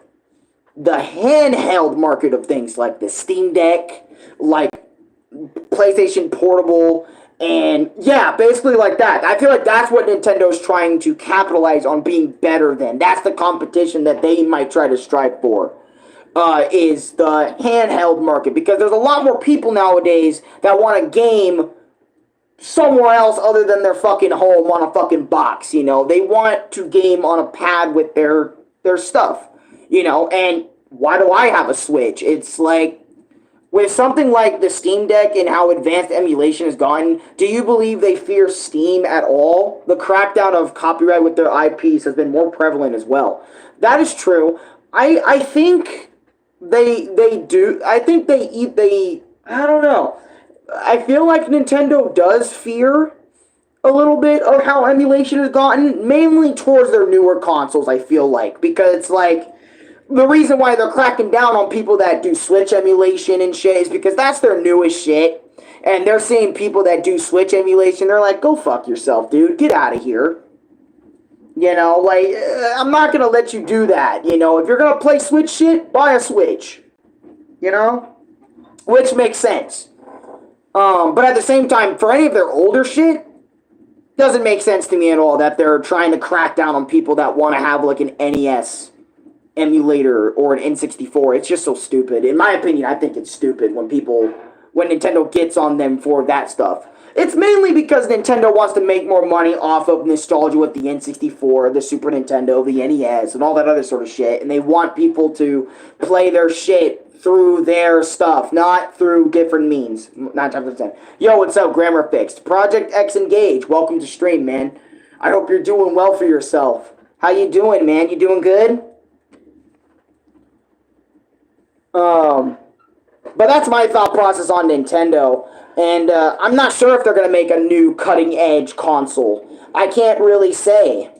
the handheld market of things like the Steam Deck, like PlayStation Portable, And yeah, basically like that. I feel like that's what Nintendo's trying to capitalize on, being better than. That's the competition that they might try to strive for. Is the handheld market, because there's a lot more people nowadays that want a game somewhere else other than their fucking home on a fucking box. You know, they want to game on a pad with their stuff. You know, and why do I have a Switch? It's like, with something like the Steam Deck and how advanced emulation has gotten, do you believe they fear Steam at all? The crackdown of copyright with their IPs has been more prevalent as well. That is true. I think they do. I think they I don't know. I feel like Nintendo does fear a little bit of how emulation has gotten, mainly towards their newer consoles, I feel like. Because it's like, the reason why they're cracking down on people that do Switch emulation and shit is because that's their newest shit. And they're seeing people that do Switch emulation, they're like, go fuck yourself, dude. Get out of here. You know, like, I'm not going to let you do that. You know, if you're going to play Switch shit, buy a Switch. You know? Which makes sense. But at the same time, for any of their older shit, doesn't make sense to me at all that they're trying to crack down on people that want to have, like, an NES emulator or an N64. It's just so stupid. In my opinion, I think it's stupid when Nintendo gets on them for that stuff. It's mainly because Nintendo wants to make more money off of nostalgia with the N64, the Super Nintendo, the NES, and all that other sort of shit, and they want people to play their shit through their stuff, not through different means. 9 times out of 10. Yo, what's up, Grammar Fixed? Project X Engage, welcome to stream, man. I hope you're doing well for yourself. How you doing, man? You doing good? But that's my thought process on Nintendo, and I'm not sure if they're going to make a new cutting-edge console. I can't really say.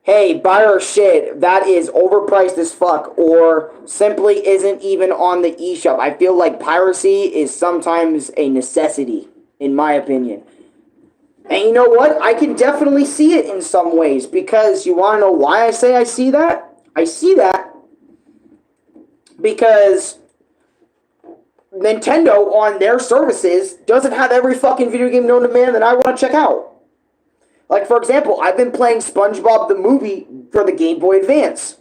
Hey, buy our shit, that is overpriced as fuck, or simply isn't even on the eShop. I feel like piracy is sometimes a necessity, in my opinion. And you know what? I can definitely see it in some ways, because you want to know why I say I see that? I see that because Nintendo on their services doesn't have every fucking video game known to man that I want to check out. Like, for example, I've been playing SpongeBob the movie for the Game Boy Advance.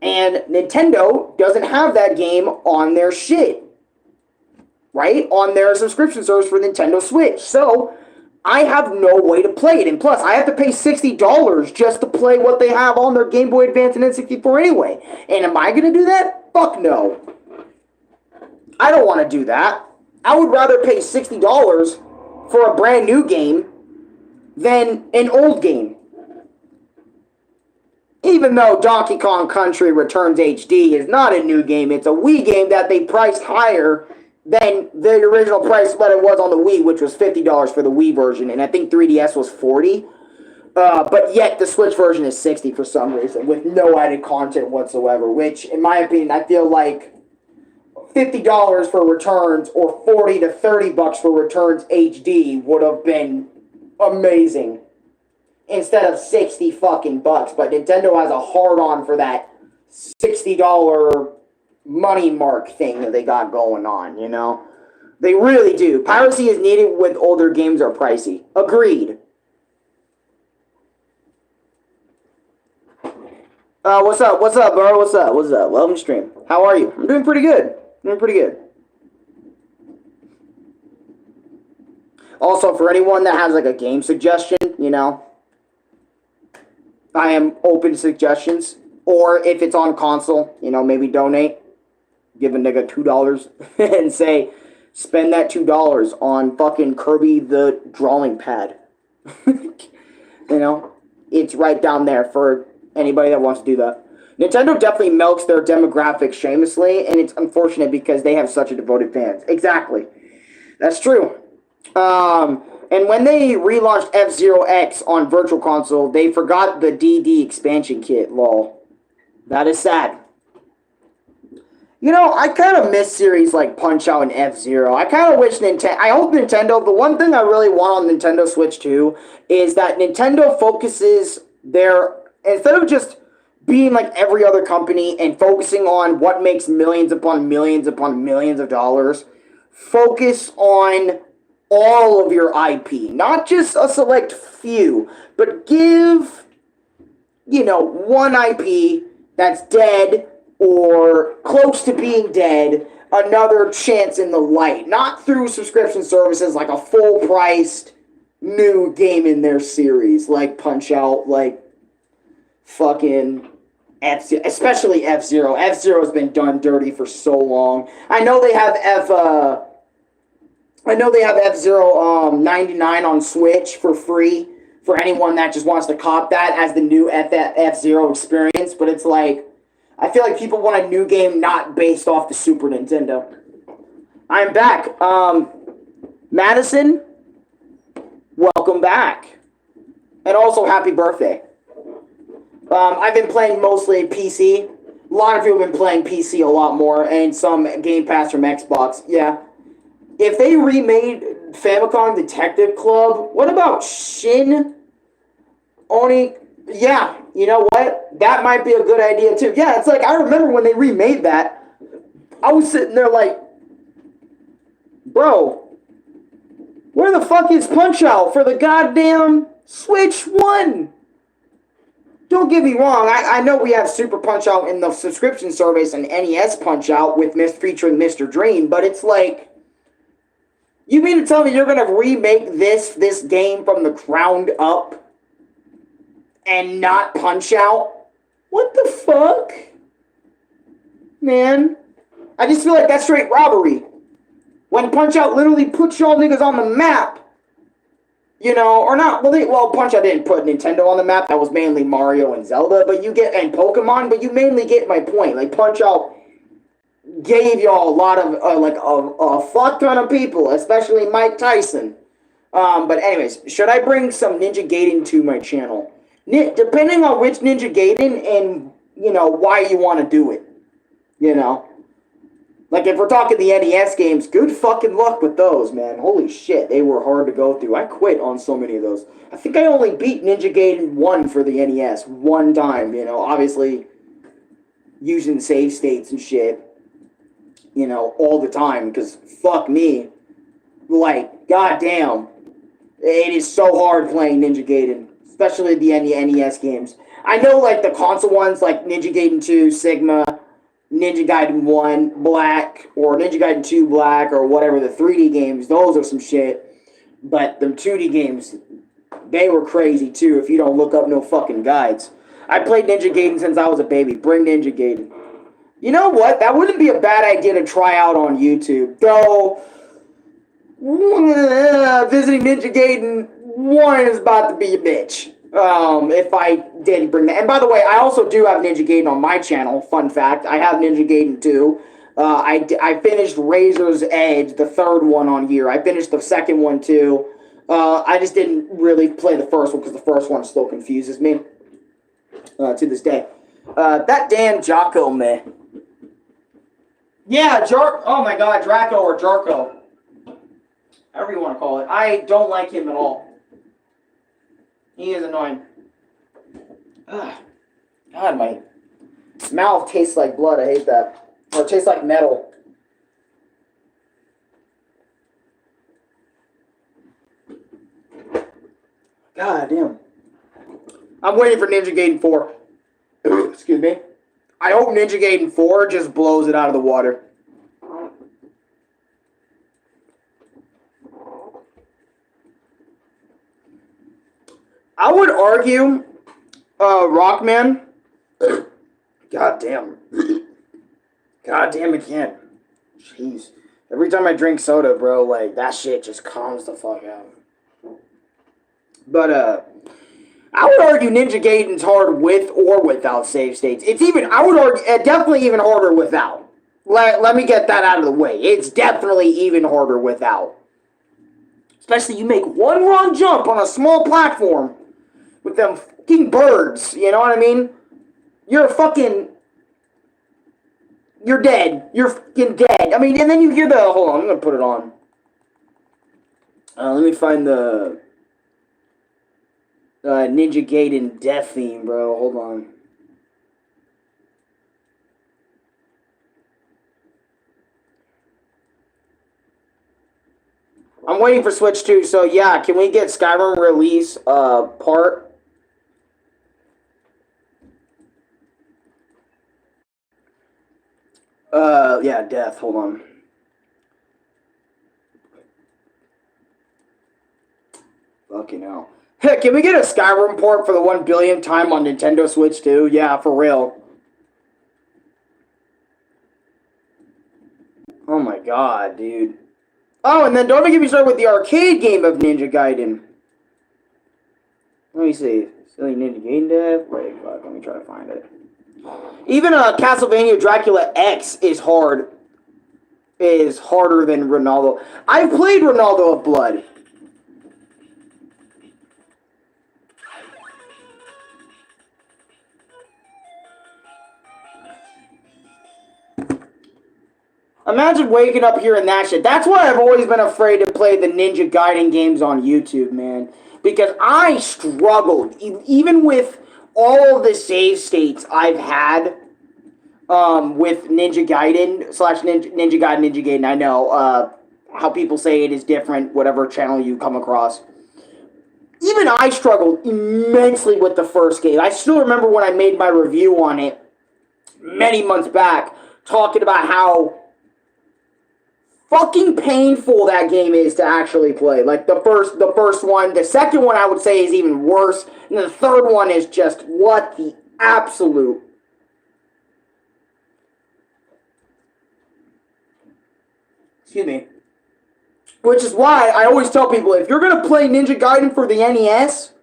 And Nintendo doesn't have that game on their shit. Right? On their subscription service for Nintendo Switch. So, I have no way to play it. And plus, I have to pay $60 just to play what they have on their Game Boy Advance and N64 anyway. And am I going to do that? Fuck no. I don't want to do that. I would rather pay $60 for a brand new game than an old game. Even though Donkey Kong Country Returns HD is not a new game, it's a Wii game that they priced higher than the original price that it was on the Wii, which was $50 for the Wii version, and I think 3DS was $40. But yet the Switch version is $60 for some reason, with no added content whatsoever, which, in my opinion, I feel like $50 for Returns or $40 to $30 for Returns HD would have been amazing instead of 60 fucking bucks. But Nintendo has a hard-on for that $60 money mark thing that they got going on, you know? They really do. Piracy is needed when older games are pricey. Agreed. What's up, bro? What's up? Welcome to stream. How are you? I'm doing pretty good. Also, for anyone that has, like, a game suggestion, you know, I am open to suggestions. Or if it's on console, you know, maybe donate. Give a nigga $2 and say, spend that $2 on fucking Kirby the Drawing Pad. You know, it's right down there for anybody that wants to do that. Nintendo definitely milks their demographics shamelessly, and it's unfortunate because they have such a devoted fans. Exactly. That's true. And when they relaunched F-Zero X on Virtual Console, they forgot the DD expansion kit, lol. That is sad. You know, I kind of miss series like Punch-Out and F-Zero. I kind of wish I hope Nintendo, the one thing I really want on Nintendo Switch 2 is that Nintendo focuses instead of just being like every other company and focusing on what makes millions upon millions upon millions of dollars, focus on all of your IP, not just a select few, but give, one IP that's dead or close to being dead another chance in the light. Not through subscription services like a full-priced new game in their series, like Punch-Out, like fucking F-Zero, especially F-Zero. F-Zero has been done dirty for so long. I know they have F-Zero 99 on Switch for free for anyone that just wants to cop that as the new F-Zero experience, but it's like, I feel like people want a new game not based off the Super Nintendo. I'm back. Madison, welcome back. And also, happy birthday. I've been playing mostly PC. A lot of people have been playing PC a lot more, and some Game Pass from Xbox. Yeah. If they remade Famicom Detective Club, what about Shin Oni? Yeah, you know what? That might be a good idea too. Yeah, it's like, I remember when they remade that, I was sitting there like, bro, where the fuck is Punch-Out for the goddamn Switch 1? Don't get me wrong, I know we have Super Punch-Out in the subscription service and NES Punch-Out featuring Mr. Dream, but it's like, you mean to tell me you're gonna remake this game from the ground up and not Punch-Out? What the fuck? Man, I just feel like that's straight robbery. When Punch-Out literally puts y'all niggas on the map, or not, well, Punch-Out didn't put Nintendo on the map, that was mainly Mario and Zelda, and Pokemon, but you mainly get my point. Like, Punch-Out gave y'all a lot of, a fuck ton of people, especially Mike Tyson. But anyways, should I bring some Ninja Gaiden to my channel? Depending on which Ninja Gaiden and, why you want to do it. Like, if we're talking the NES games, good fucking luck with those, man. Holy shit, they were hard to go through. I quit on so many of those. I think I only beat Ninja Gaiden 1 for the NES one time, obviously using save states and shit, all the time, because fuck me. Like, goddamn, it is so hard playing Ninja Gaiden, especially the NES games. I know, like, the console ones, like Ninja Gaiden 2, Sigma, Ninja Gaiden 1 Black, or Ninja Gaiden 2 Black, or whatever, the 3D games, those are some shit. But the 2D games, they were crazy too, if you don't look up no fucking guides. I played Ninja Gaiden since I was a baby. Bring Ninja Gaiden. You know what? That wouldn't be a bad idea to try out on YouTube. Though, visiting Ninja Gaiden 1 is about to be a bitch. If I did bring that. And by the way, I also do have Ninja Gaiden on my channel. Fun fact. I have Ninja Gaiden 2. I finished Razor's Edge, the third one on here. I finished the second one too. I just didn't really play the first one because the first one still confuses me. To this day. That damn Jocko, man. Yeah, oh my god, Draco or Jarko. However you want to call it. I don't like him at all. He is annoying. Ugh. God, my mouth tastes like blood. I hate that. Or it tastes like metal. God damn. I'm waiting for Ninja Gaiden 4. Excuse me. I hope Ninja Gaiden 4 just blows it out of the water. I would argue, Rockman. God damn. God damn again. Jeez. Every time I drink soda, bro, like, that shit just calms the fuck out. But, I would argue Ninja Gaiden's hard with or without save states. It's even, I would argue, definitely even harder without. Let me get that out of the way. It's definitely even harder without. Especially you make one wrong jump on a small platform with them fucking birds, you know what I mean? You're dead. You're fucking dead. I mean, and then you hear the, hold on, I'm gonna put it on. Let me find the Ninja Gaiden death theme, bro. Hold on. I'm waiting for Switch 2, so yeah, can we get Skyrim release part? Yeah, death, hold on. Fucking hell. Hey, can we get a Skyrim port for the 1 billionth time on Nintendo Switch 2? Yeah, for real. Oh my god, dude. Oh, and then don't get me started with the arcade game of Ninja Gaiden. Let me see. Silly Ninja Gaiden Dev? Wait, fuck, let me try to find it. Even Castlevania Dracula X is hard. Is harder than Ronaldo. I've played Ronaldo of Blood. Imagine waking up hearing that shit. That's why I've always been afraid to play the Ninja Gaiden games on YouTube, man. Because I struggled, even with all of the save states I've had with Ninja Gaiden / Ninja Gaiden. I know how people say it is different, whatever channel you come across. Even I struggled immensely with the first game. I still remember when I made my review on it many months back, talking about how fucking painful that game is to actually play. Like the first one, the second one I would say is even worse, and the third one is just what the absolute. Excuse me. Which is why I always tell people, if you're gonna play Ninja Gaiden for the NES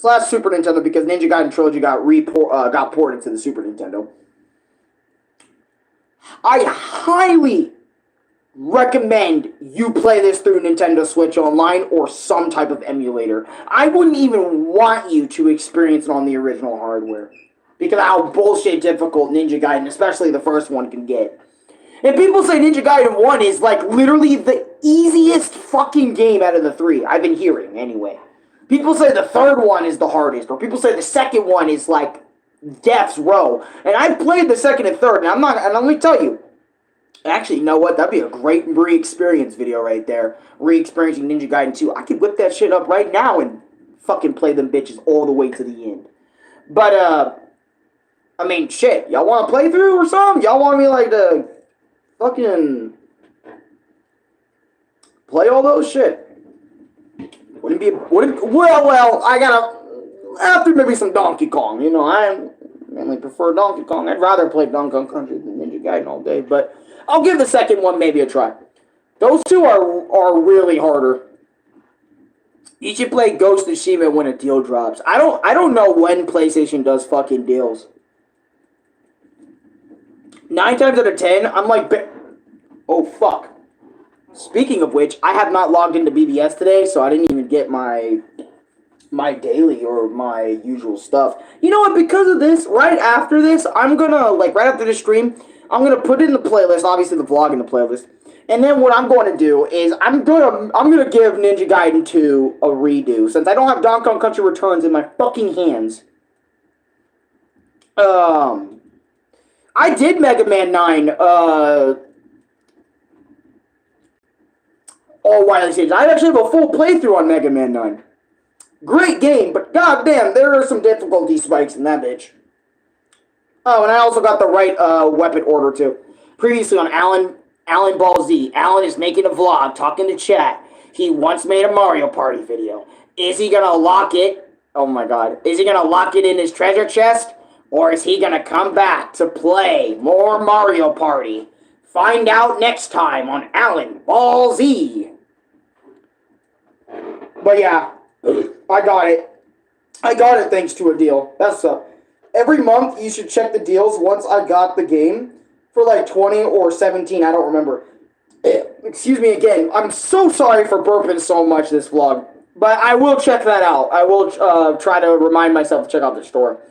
/ Super Nintendo, because Ninja Gaiden Trilogy got ported to the Super Nintendo, I highly recommend you play this through Nintendo Switch Online or some type of emulator. I wouldn't even want you to experience it on the original hardware, because of how bullshit difficult Ninja Gaiden, especially the first one, can get. And people say Ninja Gaiden 1 is like literally the easiest fucking game out of the three, I've been hearing anyway. People say the third one is the hardest, or people say the second one is like death's row. And I've played the second and third, and let me tell you, actually, you know what? That'd be a great re-experience video right there. Re-experiencing Ninja Gaiden 2. I could whip that shit up right now and fucking play them bitches all the way to the end. But, I mean, shit. Y'all want to play through or something? Y'all want me, like, to fucking play all those shit? Well, I gotta, after maybe some Donkey Kong. You know, I mainly prefer Donkey Kong. I'd rather play Donkey Kong Country than Ninja Gaiden all day, but I'll give the second one maybe a try. Those two are really harder. You should play Ghost of Tsushima when a deal drops. I don't know when PlayStation does fucking deals. 9 times out of 10, I'm like, oh fuck. Speaking of which, I have not logged into BBS today, so I didn't even get my daily or my usual stuff. You know what? Because of this, right after this, I'm gonna, like, right after this stream, I'm gonna put it in the playlist, obviously the vlog in the playlist, and then what I'm going to do is I'm gonna give Ninja Gaiden 2 a redo, since I don't have Donkey Kong Country Returns in my fucking hands. I did Mega Man 9, all Wily stages. I actually have a full playthrough on Mega Man 9. Great game, but goddamn, there are some difficulty spikes in that bitch. Oh, and I also got the right weapon order too. Previously on Alan Ball Z, Alan is making a vlog, talking to chat. He once made a Mario Party video. Is he gonna lock it? Oh my god. Is he gonna lock it in his treasure chest? Or is he gonna come back to play more Mario Party? Find out next time on Alan Ball Z. But yeah, I got it. I got it thanks to a deal. That's every month you should check the deals once I got the game for like 20 or 17, I don't remember. Excuse me again. I'm so sorry for burping so much this vlog, but I will check that out. I will try to remind myself to check out the store.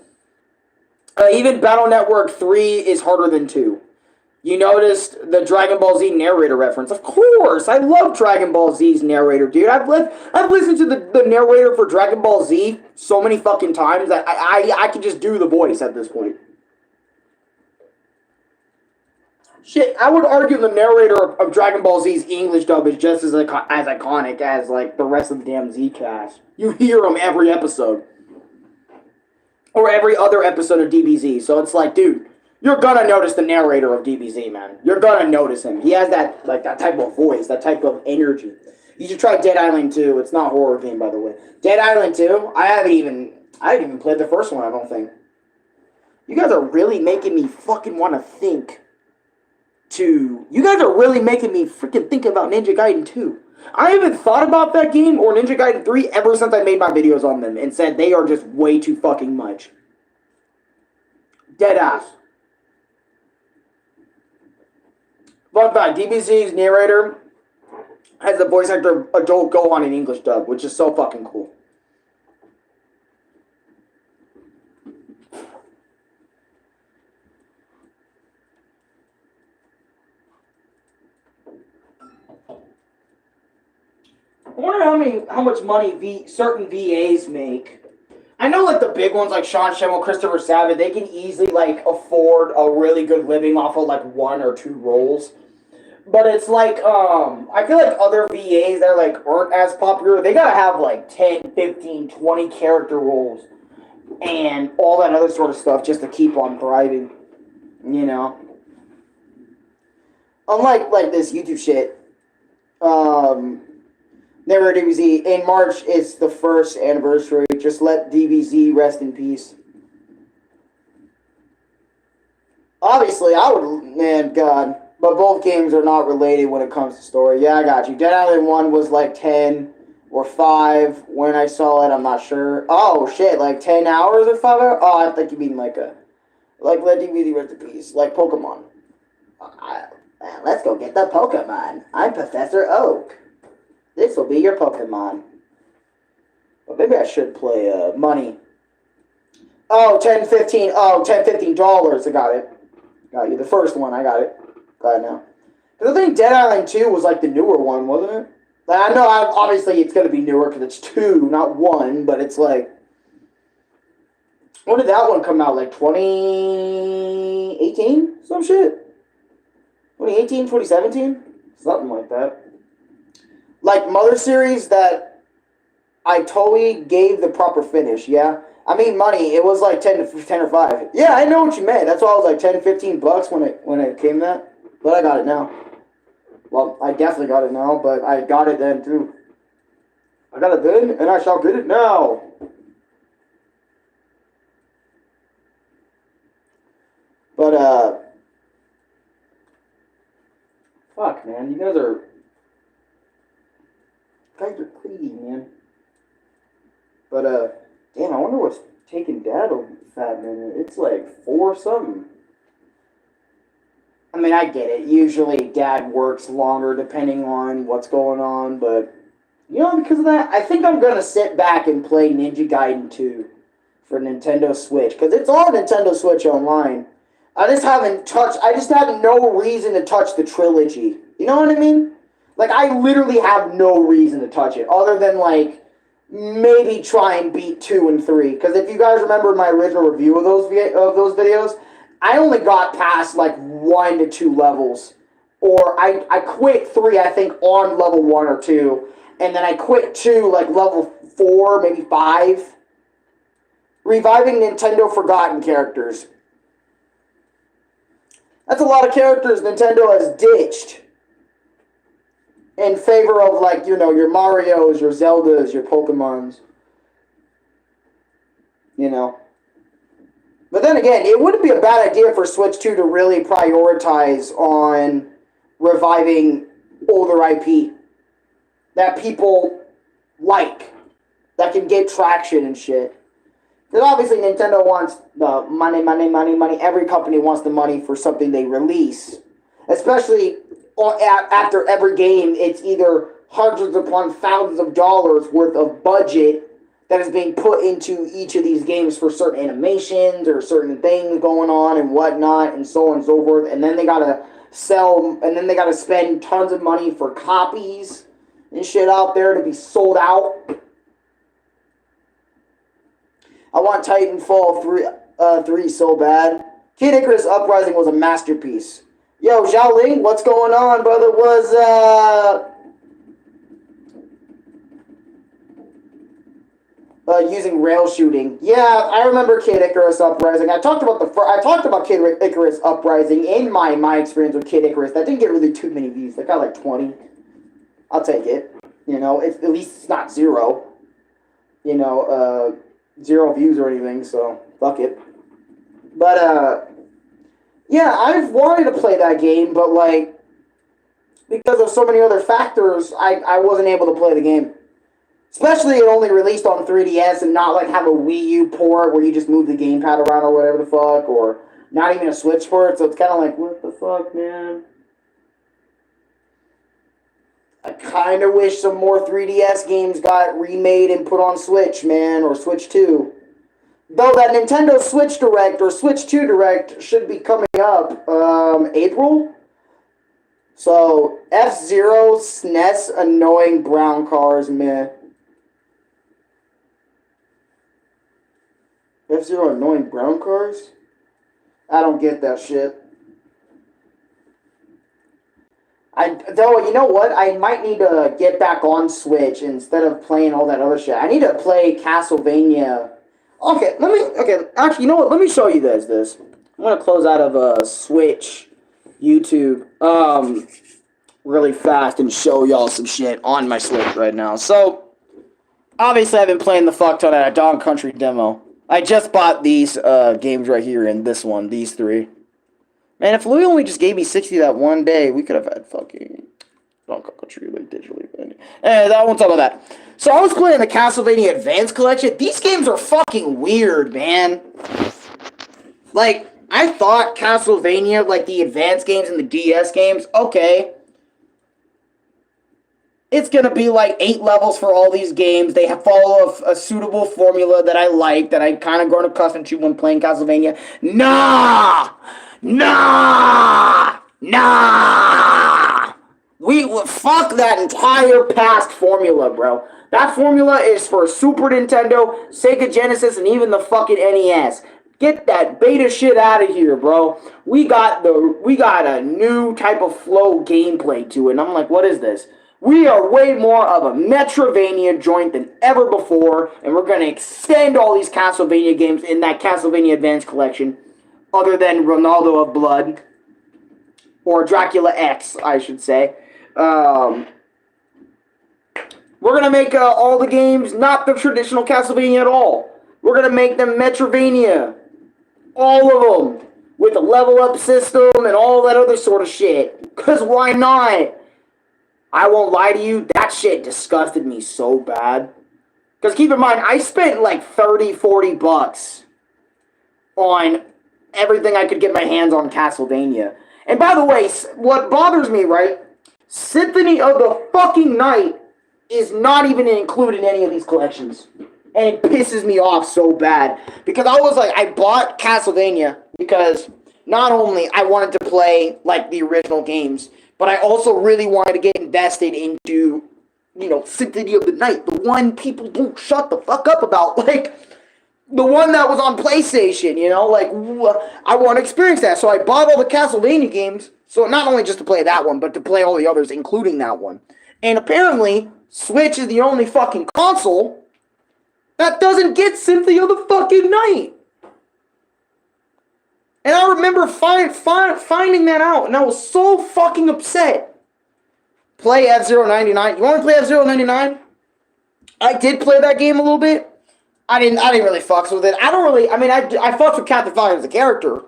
Even Battle Network 3 is harder than 2. You noticed the Dragon Ball Z narrator reference. Of course, I love Dragon Ball Z's narrator, dude. I've listened to the narrator for Dragon Ball Z so many fucking times that I can just do the voice at this point. Shit, I would argue the narrator of Dragon Ball Z's English dub is just as iconic as like the rest of the damn Z cast. You hear him every episode, or every other episode of DBZ. So it's like, dude, you're gonna notice the narrator of DBZ, man. You're gonna notice him. He has that that type of voice, that type of energy. You should try Dead Island 2. It's not a horror game, by the way. Dead Island 2. I haven't even played the first one. I don't think. You guys are really making me fucking want to think. You guys are really making me freaking think about Ninja Gaiden 2. I haven't thought about that game or Ninja Gaiden 3 ever since I made my videos on them and said they are just way too fucking much. Dead ass. Fun fact, DBZ's narrator has the voice actor of Adult Gohan in English dub, which is so fucking cool. I wonder how much money certain VAs make. I know like the big ones like Sean Schemmel, Christopher Sabat, they can easily like afford a really good living off of like 1 or 2 roles. But it's like I feel like other VAs that like aren't as popular, they gotta have like 10, 15, 20 character roles and all that other sort of stuff just to keep on thriving. You know? Unlike like this YouTube shit. Never DBZ. In March, it's the 1st anniversary. Just let DBZ rest in peace. Obviously, I would... Man, God. But both games are not related when it comes to story. Yeah, I got you. Dead Island 1 was like 10 or 5 when I saw it. I'm not sure. Oh, shit. Like 10 hours or 5 hours? Oh, I think you mean like a... Like, let DBZ rest in peace. Like Pokemon. Let's go get the Pokemon. I'm Professor Oak. This will be your Pokemon. But maybe I should play money. Oh, 10, 15. Oh, 10, 15 dollars. I got it. Got you. The first one. I got it. Glad now. Because I think Dead Island 2 was like the newer one, wasn't it? Like, I know obviously it's going to be newer because it's 2, not 1. But it's like... When did that one come out? Like 2018? Some shit? 2018, 2017? Something like that. Like Mother series that I totally gave the proper finish, yeah? I mean money, it was like 10 or 5. Yeah, I know what you meant. That's why I was like 10, 15 bucks when it came that. But I got it now. Well, I definitely got it now, but I got it then too. I got it then, and I shall get it now. But, fuck, man, you guys are greedy, man. But, damn, I wonder what's taking Dad a fat minute. It's like 4 something. I mean, I get it. Usually Dad works longer depending on what's going on, but, you know, because of that, I think I'm going to sit back and play Ninja Gaiden 2 for Nintendo Switch, because it's on Nintendo Switch Online. I just had no reason to touch the trilogy. You know what I mean? Like, I literally have no reason to touch it, other than, like, maybe try and beat 2 and 3. Because if you guys remember my original review of those videos, I only got past, like, 1 to 2 levels. Or I quit 3, I think, on level 1 or 2. And then I quit 2, like, level 4, maybe 5. Reviving Nintendo Forgotten characters. That's a lot of characters Nintendo has ditched in favor of, like, you know, your Marios, your Zeldas, your Pokemons. You know. But then again, it wouldn't be a bad idea for Switch 2 to really prioritize on reviving older IP that people like, that can get traction and shit. Because obviously Nintendo wants the money. Every company wants the money for something they release. Especially after every game, it's either hundreds upon thousands of dollars worth of budget that is being put into each of these games for certain animations or certain things going on and whatnot and so on and so forth. And then they gotta sell, and then they gotta spend tons of money for copies and shit out there to be sold out. I want Titanfall 3 so bad. Kid Icarus Uprising was a masterpiece. Yo, Zhao Ling, what's going on, brother? Using rail shooting. Yeah, I remember Kid Icarus Uprising. I talked about Kid Icarus Uprising in my experience with Kid Icarus. That didn't get really too many views. That got like 20. I'll take it. You know, at least it's not 0. You know, 0 views or anything, so fuck it. But, yeah, I've wanted to play that game, but, like, because of so many other factors, I wasn't able to play the game. Especially it only released on 3DS and not, like, have a Wii U port where you just move the gamepad around or whatever the fuck, or not even a Switch port, so it's kind of like, what the fuck, man? I kind of wish some more 3DS games got remade and put on Switch, man, or Switch 2. Though that Nintendo Switch Direct or Switch 2 Direct should be coming up April. So F-Zero, SNES, annoying brown cars, meh. F-Zero, annoying brown cars? I don't get that shit. Though, you know what? I might need to get back on Switch instead of playing all that other shit. I need to play Castlevania. Okay, actually, you know what? Let me show you guys this. I'm gonna close out of Switch, YouTube, really fast and show y'all some shit on my Switch right now. So, obviously, I've been playing the fuck ton of Dawn Country demo. I just bought these games right here and this one, these 3. Man, if Louis only just gave me 60 that one day, we could have had fucking Donkey Country like digitally. I won't talk about that. So I was playing the Castlevania Advance Collection. These games are fucking weird, man. Like, I thought Castlevania, like the Advance games and the DS games, okay. It's gonna be like 8 levels for all these games. They follow a suitable formula that I like, that I kind of grown accustomed to when playing Castlevania. Nah! We fuck that entire past formula, bro. That formula is for Super Nintendo, Sega Genesis, and even the fucking NES. Get that beta shit out of here, bro. We got a new type of flow gameplay to it, and I'm like, what is this? We are way more of a Metroidvania joint than ever before, and we're gonna extend all these Castlevania games in that Castlevania Advance Collection. Other than Ronaldo of Blood. Or Dracula X, I should say. We're going to make all the games not the traditional Castlevania at all. We're going to make them Metroidvania. All of them. With a level up system and all that other sort of shit. Because why not? I won't lie to you, that shit disgusted me so bad. Because keep in mind, I spent like $30-40 on everything I could get my hands on Castlevania. And by the way, what bothers me, right? Symphony of the fucking Night is not even included in any of these collections. And it pisses me off so bad. Because I was like, I bought Castlevania because not only I wanted to play like the original games, but I also really wanted to get invested into, you know, Symphony of the Night. The one people don't shut the fuck up about. Like, the one that was on PlayStation, you know, like, I want to experience that. So I bought all the Castlevania games, so not only just to play that one, but to play all the others, including that one. And apparently, Switch is the only fucking console that doesn't get Symphony of the fucking Night. And I remember finding that out, and I was so fucking upset. Play F-Zero 99. You want to play F-Zero 99? I did play that game a little bit. I didn't really fucks with it. I fucks with Captain Falcon as a character,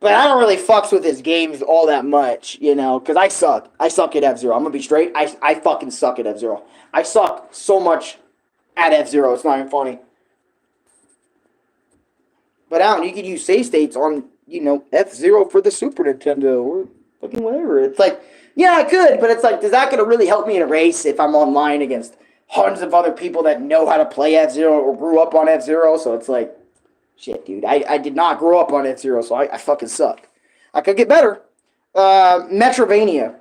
but I don't really fucks with his games all that much, you know, because I suck. I suck at F-Zero. I'm gonna be straight. I fucking suck at F-Zero. I suck so much at F-Zero, it's not even funny. But Alan, you could use save states on, you know, F-Zero for the Super Nintendo, or fucking whatever. It's like, yeah, I could, but it's like, is that gonna really help me in a race if I'm online against hundreds of other people that know how to play F-Zero or grew up on F-Zero? So it's like, shit, dude. I did not grow up on F-Zero, so I fucking suck. I could get better. Metrovania.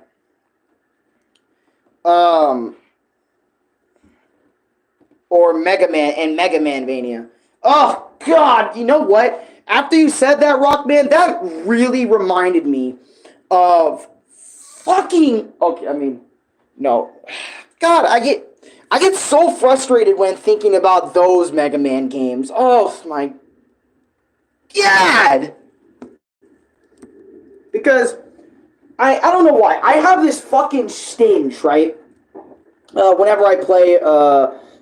Or Mega Man and Mega Man-vania. Oh, God, you know what? After you said that, Rockman, that really reminded me of fucking okay, I mean, no. God, I get so frustrated when thinking about those Mega Man games. Oh my God. Because I don't know why. I have this fucking stinge, right? Whenever I play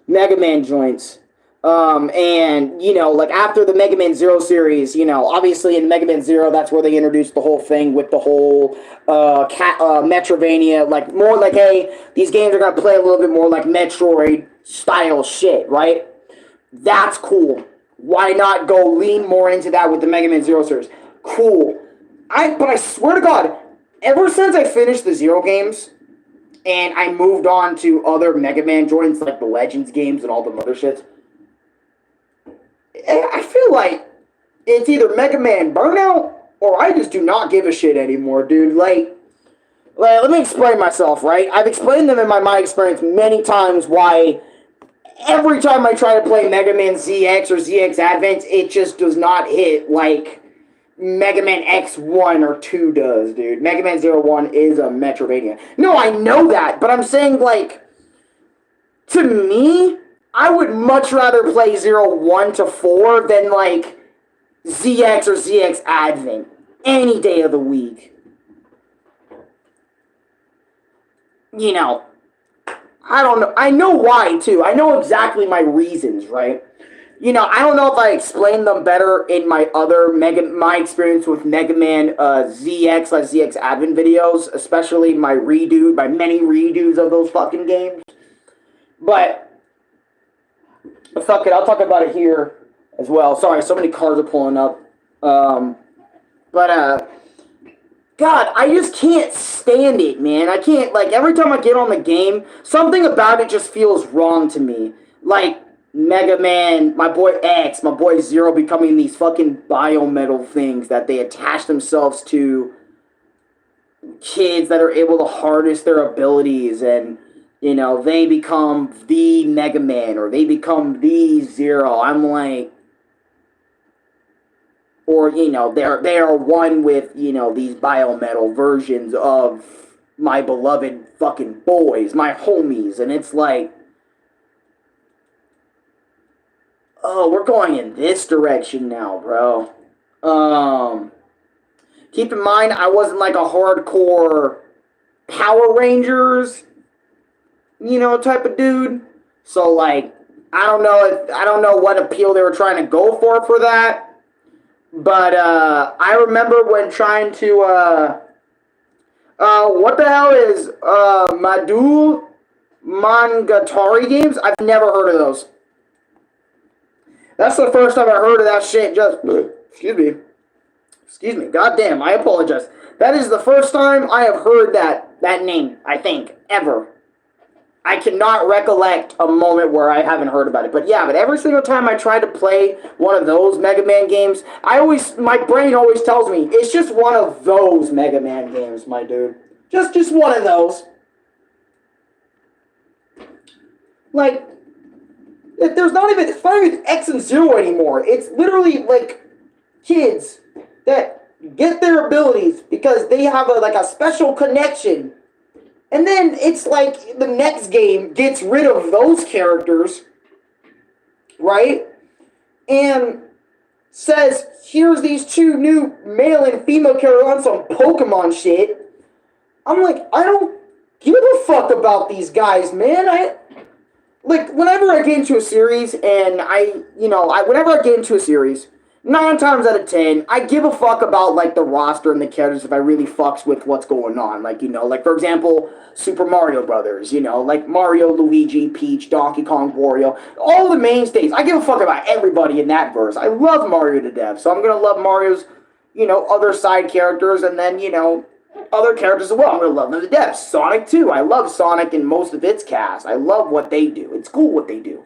Mega Man joints. And, you know, like after the Mega Man Zero series, you know, obviously in Mega Man Zero, that's where they introduced the whole thing with the whole Metrovania, like more like, hey, these games are going to play a little bit more like Metroid style shit, right? That's cool. Why not go lean more into that with the Mega Man Zero series? Cool. But I swear to God, ever since I finished the Zero games, and I moved on to other Mega Man joints like the Legends games and all the other shits, I feel like it's either Mega Man Burnout or I just do not give a shit anymore, dude. Like let me explain myself, right? I've explained them in my experience many times why every time I try to play Mega Man ZX or ZX Advance, it just does not hit like Mega Man X1 or 2 does, dude. Mega Man 01 is a Metrovania. No, I know that, but I'm saying, like, to me, I would much rather play 01 to 4 than, like, ZX or ZX Advent any day of the week. You know, I don't know. I know why, too. I know exactly my reasons, right? You know, I don't know if I explained them better in my other my experience with Mega Man ZX, like ZX Advent videos, especially my many redos of those fucking games. But fuck it, I'll talk about it here as well. Sorry, so many cars are pulling up. God, I just can't stand it, man. I can't, like, every time I get on the game, something about it just feels wrong to me. Like, Mega Man, my boy X, my boy Zero becoming these fucking biometal things that they attach themselves to kids that are able to harness their abilities, and, you know, they become the Mega Man or they become the Zero. I'm like, or, you know, they are one with, you know, these biometal versions of my beloved fucking boys, my homies, and it's like, oh, we're going in this direction now, bro. Keep in mind, I wasn't like a hardcore Power Rangers, you know, type of dude. So, like, I don't know what appeal they were trying to go for that. But, I remember when trying to, what the hell is, Madul Monogatari games? I've never heard of those. That's the first time I heard of that shit. Just, excuse me, goddamn, I apologize. That is the first time I have heard that name, I think, ever. I cannot recollect a moment where I haven't heard about it. But yeah, but every single time I try to play one of those Mega Man games, my brain always tells me, it's just one of those Mega Man games, my dude. Just one of those. Like, it's not even X and Zero anymore. It's literally, like, kids that get their abilities because they have a special connection. And then it's like the next game gets rid of those characters, right? And says, here's these two new male and female characters on some Pokemon shit. I'm like, I don't give a fuck about these guys, man. Like, whenever I get into a series, and whenever I get into a series, 9 times out of 10, I give a fuck about, like, the roster and the characters if I really fucks with what's going on. Like, you know, like, for example, Super Mario Brothers, you know, like Mario, Luigi, Peach, Donkey Kong, Wario, all the mainstays. I give a fuck about everybody in that verse. I love Mario to death, so I'm gonna love Mario's, you know, other side characters, and then, you know, other characters as well. I'm gonna love them to death. Sonic too. I love Sonic and most of its cast. I love what they do. It's cool what they do.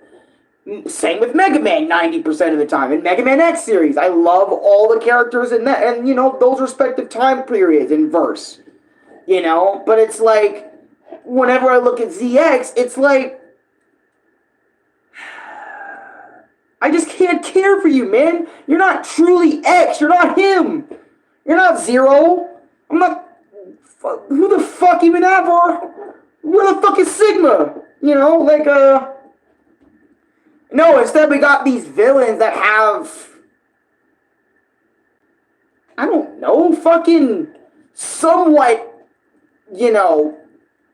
Same with Mega Man 90% of the time. In Mega Man X series, I love all the characters in that, and, you know, those respective time periods in verse. You know, but it's like, whenever I look at ZX, it's like, I just can't care for you, man. You're not truly X. You're not him. You're not Zero. I'm not Who the fuck even ever? Where the fuck is Sigma? You know, like, no, instead we got these villains that have, I don't know, fucking somewhat, you know,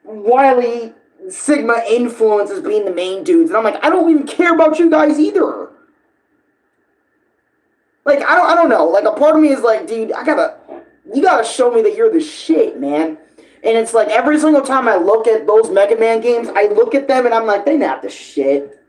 Wily Sigma influences being the main dudes. And I'm like, I don't even care about you guys either. Like, I don't know. Like, a part of me is like, dude, you gotta show me that you're the shit, man. And it's like, every single time I look at those Mega Man games, I look at them and I'm like, they're not the shit.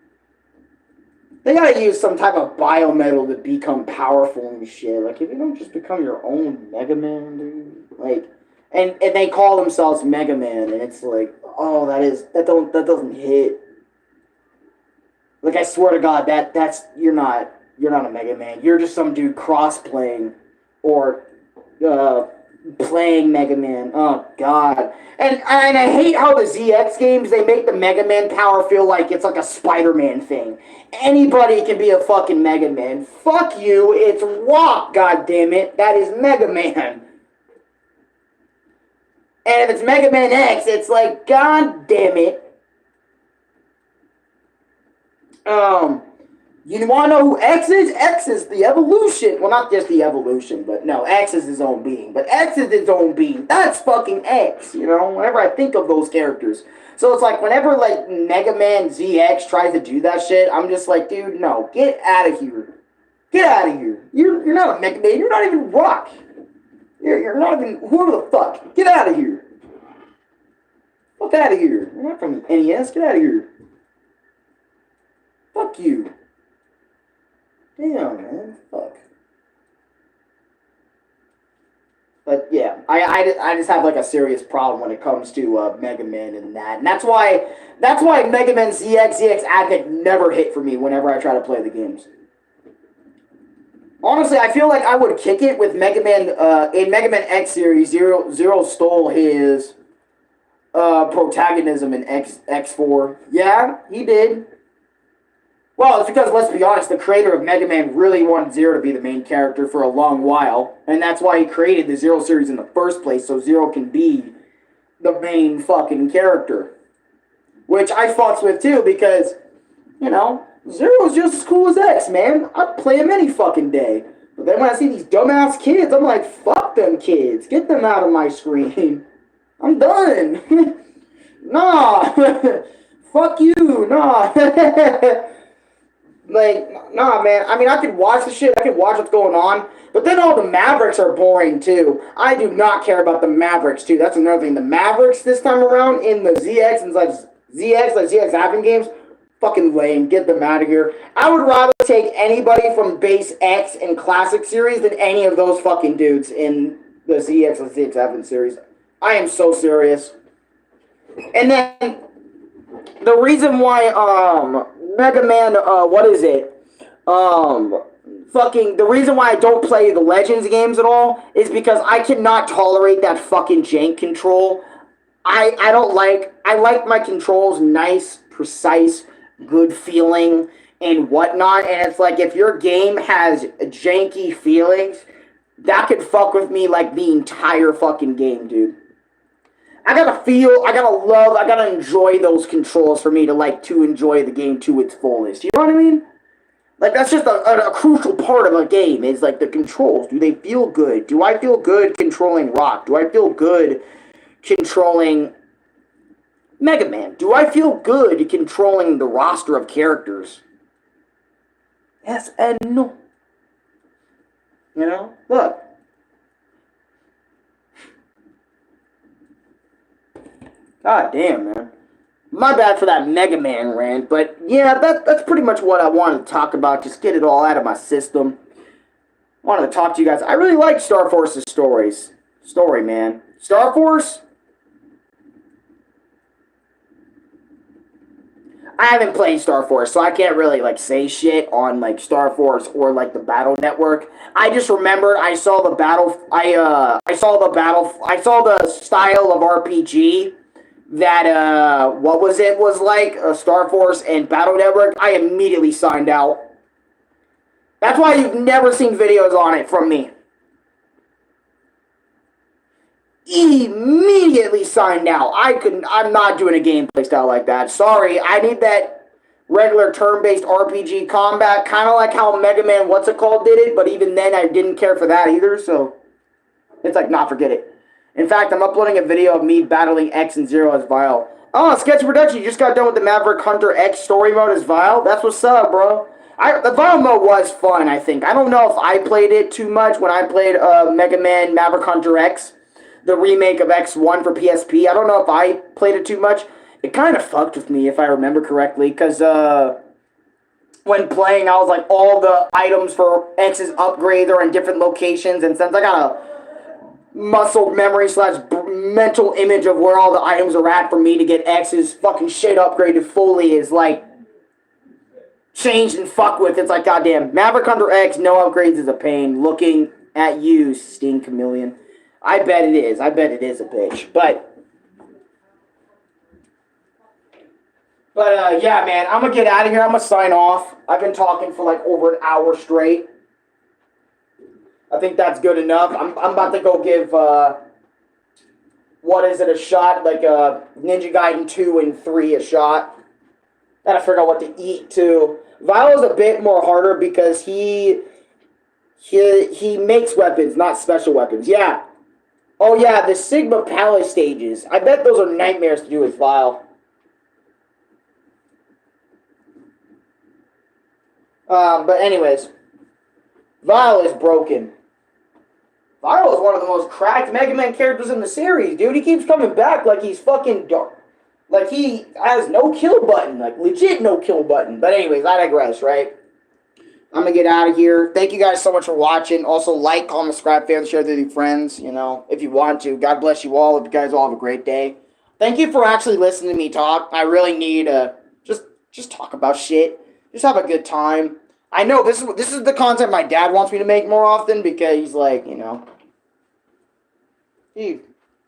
They gotta use some type of biometal to become powerful and shit. Like, if you don't just become your own Mega Man, dude. Like, and they call themselves Mega Man, and it's like, oh, that doesn't hit. Like, I swear to God, you're not a Mega Man. You're just some dude cross-playing or playing Mega Man. Oh, God. And I hate how the ZX games, they make the Mega Man power feel like it's like a Spider-Man thing. Anybody can be a fucking Mega Man. Fuck you, it's Rock, goddammit. That is Mega Man. And if it's Mega Man X, it's like, god damn it. You want to know who X is? X is the evolution. Well, not just the evolution, but no, X is his own being. But X is his own being. That's fucking X, you know? Whenever I think of those characters. So it's like, whenever, like, Mega Man ZX tries to do that shit, I'm just like, dude, no, get out of here. Get out of here. You're not a Mega Man. You're not even Rock. You're not even, whoever the fuck. Get out of here. Fuck out of here. You're not from NES. Get out of here. Fuck you. Damn, man. Fuck. But yeah, I just have like a serious problem when it comes to Mega Man and that. And that's why Mega Man ZX Advent never hit for me whenever I try to play the games. Honestly, I feel like I would kick it with Mega Man, in Mega Man X series, Zero stole his protagonism in X4. Yeah, he did. Well, it's because, let's be honest, the creator of Mega Man really wanted Zero to be the main character for a long while, and that's why he created the Zero series in the first place, so Zero can be the main fucking character. Which I fucks with too, because, you know, Zero's just as cool as X, man. I'd play him any fucking day. But then when I see these dumbass kids, I'm like, fuck them kids. Get them out of my screen. I'm done. Nah. Fuck you. Nah. Like, nah, man. I mean, I could watch the shit. I could watch what's going on. But then all the Mavericks are boring, too. I do not care about the Mavericks, too. That's another thing. The Mavericks this time around in the ZX and like ZX Advent games, fucking lame. Get them out of here. I would rather take anybody from Base X and Classic series than any of those fucking dudes in the ZX and ZX Advent series. I am so serious. And then the reason why Mega Man, the reason why I don't play the Legends games at all is because I cannot tolerate that fucking jank control. I like my controls nice, precise, good feeling, and whatnot, and it's like, if your game has janky feelings, that could fuck with me like the entire fucking game, dude. I gotta enjoy those controls for me to enjoy the game to its fullest. You know what I mean? Like, that's just a crucial part of a game, is like the controls. Do they feel good? Do I feel good controlling Rock? Do I feel good controlling Mega Man? Do I feel good controlling the roster of characters? Yes and no. You know? Look. God damn, man. My bad for that Mega Man rant, but yeah, that's pretty much what I wanted to talk about. Just get it all out of my system. Wanted to talk to you guys. I really like Star Force's story, man. Star Force? I haven't played Star Force, so I can't really say shit on Star Force or the Battle Network. I just remembered I saw the style of RPG that was Star Force and Battle Network. I immediately signed out. That's why you've never seen videos on it from me. immediately signed out. I'm not doing a gameplay style like that. Sorry, I need that regular turn-based RPG combat, kind of like how Mega Man What's It Called did it, but even then I didn't care for that either, so it's like, nah, forget it. In fact, I'm uploading a video of me battling X and Zero as Vile. Oh, Sketch Production, you just got done with the Maverick Hunter X story mode as Vile? That's what's up, bro. The Vile mode was fun, I think. I don't know if I played it too much when I played Mega Man Maverick Hunter X, the remake of X1 for PSP. I don't know if I played it too much. It kind of fucked with me, if I remember correctly, because when playing, I was like, all the items for X's upgrades are in different locations, and since I got a muscle memory / mental image of where all the items are at for me to get X's fucking shit upgraded fully is like changed and fucked with. It's like, goddamn, Maverick Hunter X, no upgrades is a pain. Looking at you, Sting Chameleon. I bet it is. I bet it is a bitch. But yeah, man, I'm gonna get out of here. I'm gonna sign off. I've been talking for like over an hour straight. I think that's good enough. I'm about to go give, what is it, a shot? Like, Ninja Gaiden 2 and 3 a shot. Gotta figure out what to eat, too. Vile is a bit more harder because he makes weapons, not special weapons. Yeah. Oh, yeah, the Sigma Palace stages. I bet those are nightmares to do with Vile. But anyways, Vile is broken. Vile is one of the most cracked Mega Man characters in the series, dude. He keeps coming back like he's fucking dark. Like he has no kill button. Like legit no kill button. But anyways, I digress, right? I'm gonna get out of here. Thank you guys so much for watching. Also, like, comment, subscribe, favorite, share with your friends, you know, if you want to. God bless you all. Hope you guys all have a great day. Thank you for actually listening to me talk. I really need just talk about shit. Just have a good time. I know this is the content my dad wants me to make more often because he's like, you know, Steve,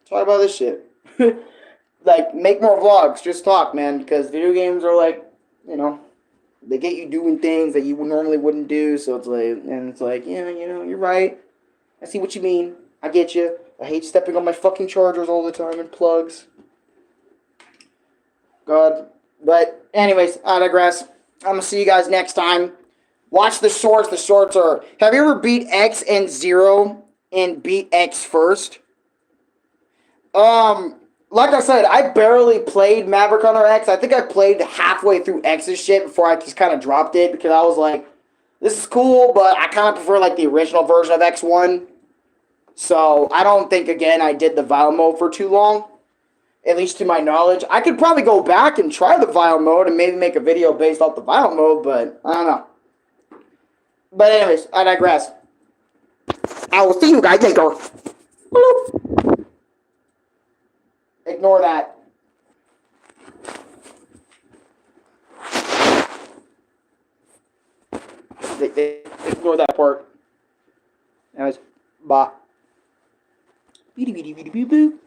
talk about this shit. Like, make more vlogs. Just talk, man, because video games are like, you know, they get you doing things that you normally wouldn't do. So it's like, yeah, you know, you're right. I see what you mean. I get you. I hate stepping on my fucking chargers all the time and plugs. God. But anyways, I digress. I'm gonna see you guys next time. Watch the shorts. The shorts are... Have you ever beat X and Zero and beat X first? Like I said, I barely played Maverick Hunter X. I think I played halfway through X's shit before I just kind of dropped it because I was like, this is cool, but I kind of prefer like the original version of X1. So I don't think, again, I did the Vile mode for too long. At least to my knowledge. I could probably go back and try the Vile mode and maybe make a video based off the Vile mode, but I don't know. But anyways, I digress. I will see you guys later. Ignore that. Ignore that part. Anyways, bye. Beady beady beady boo boo.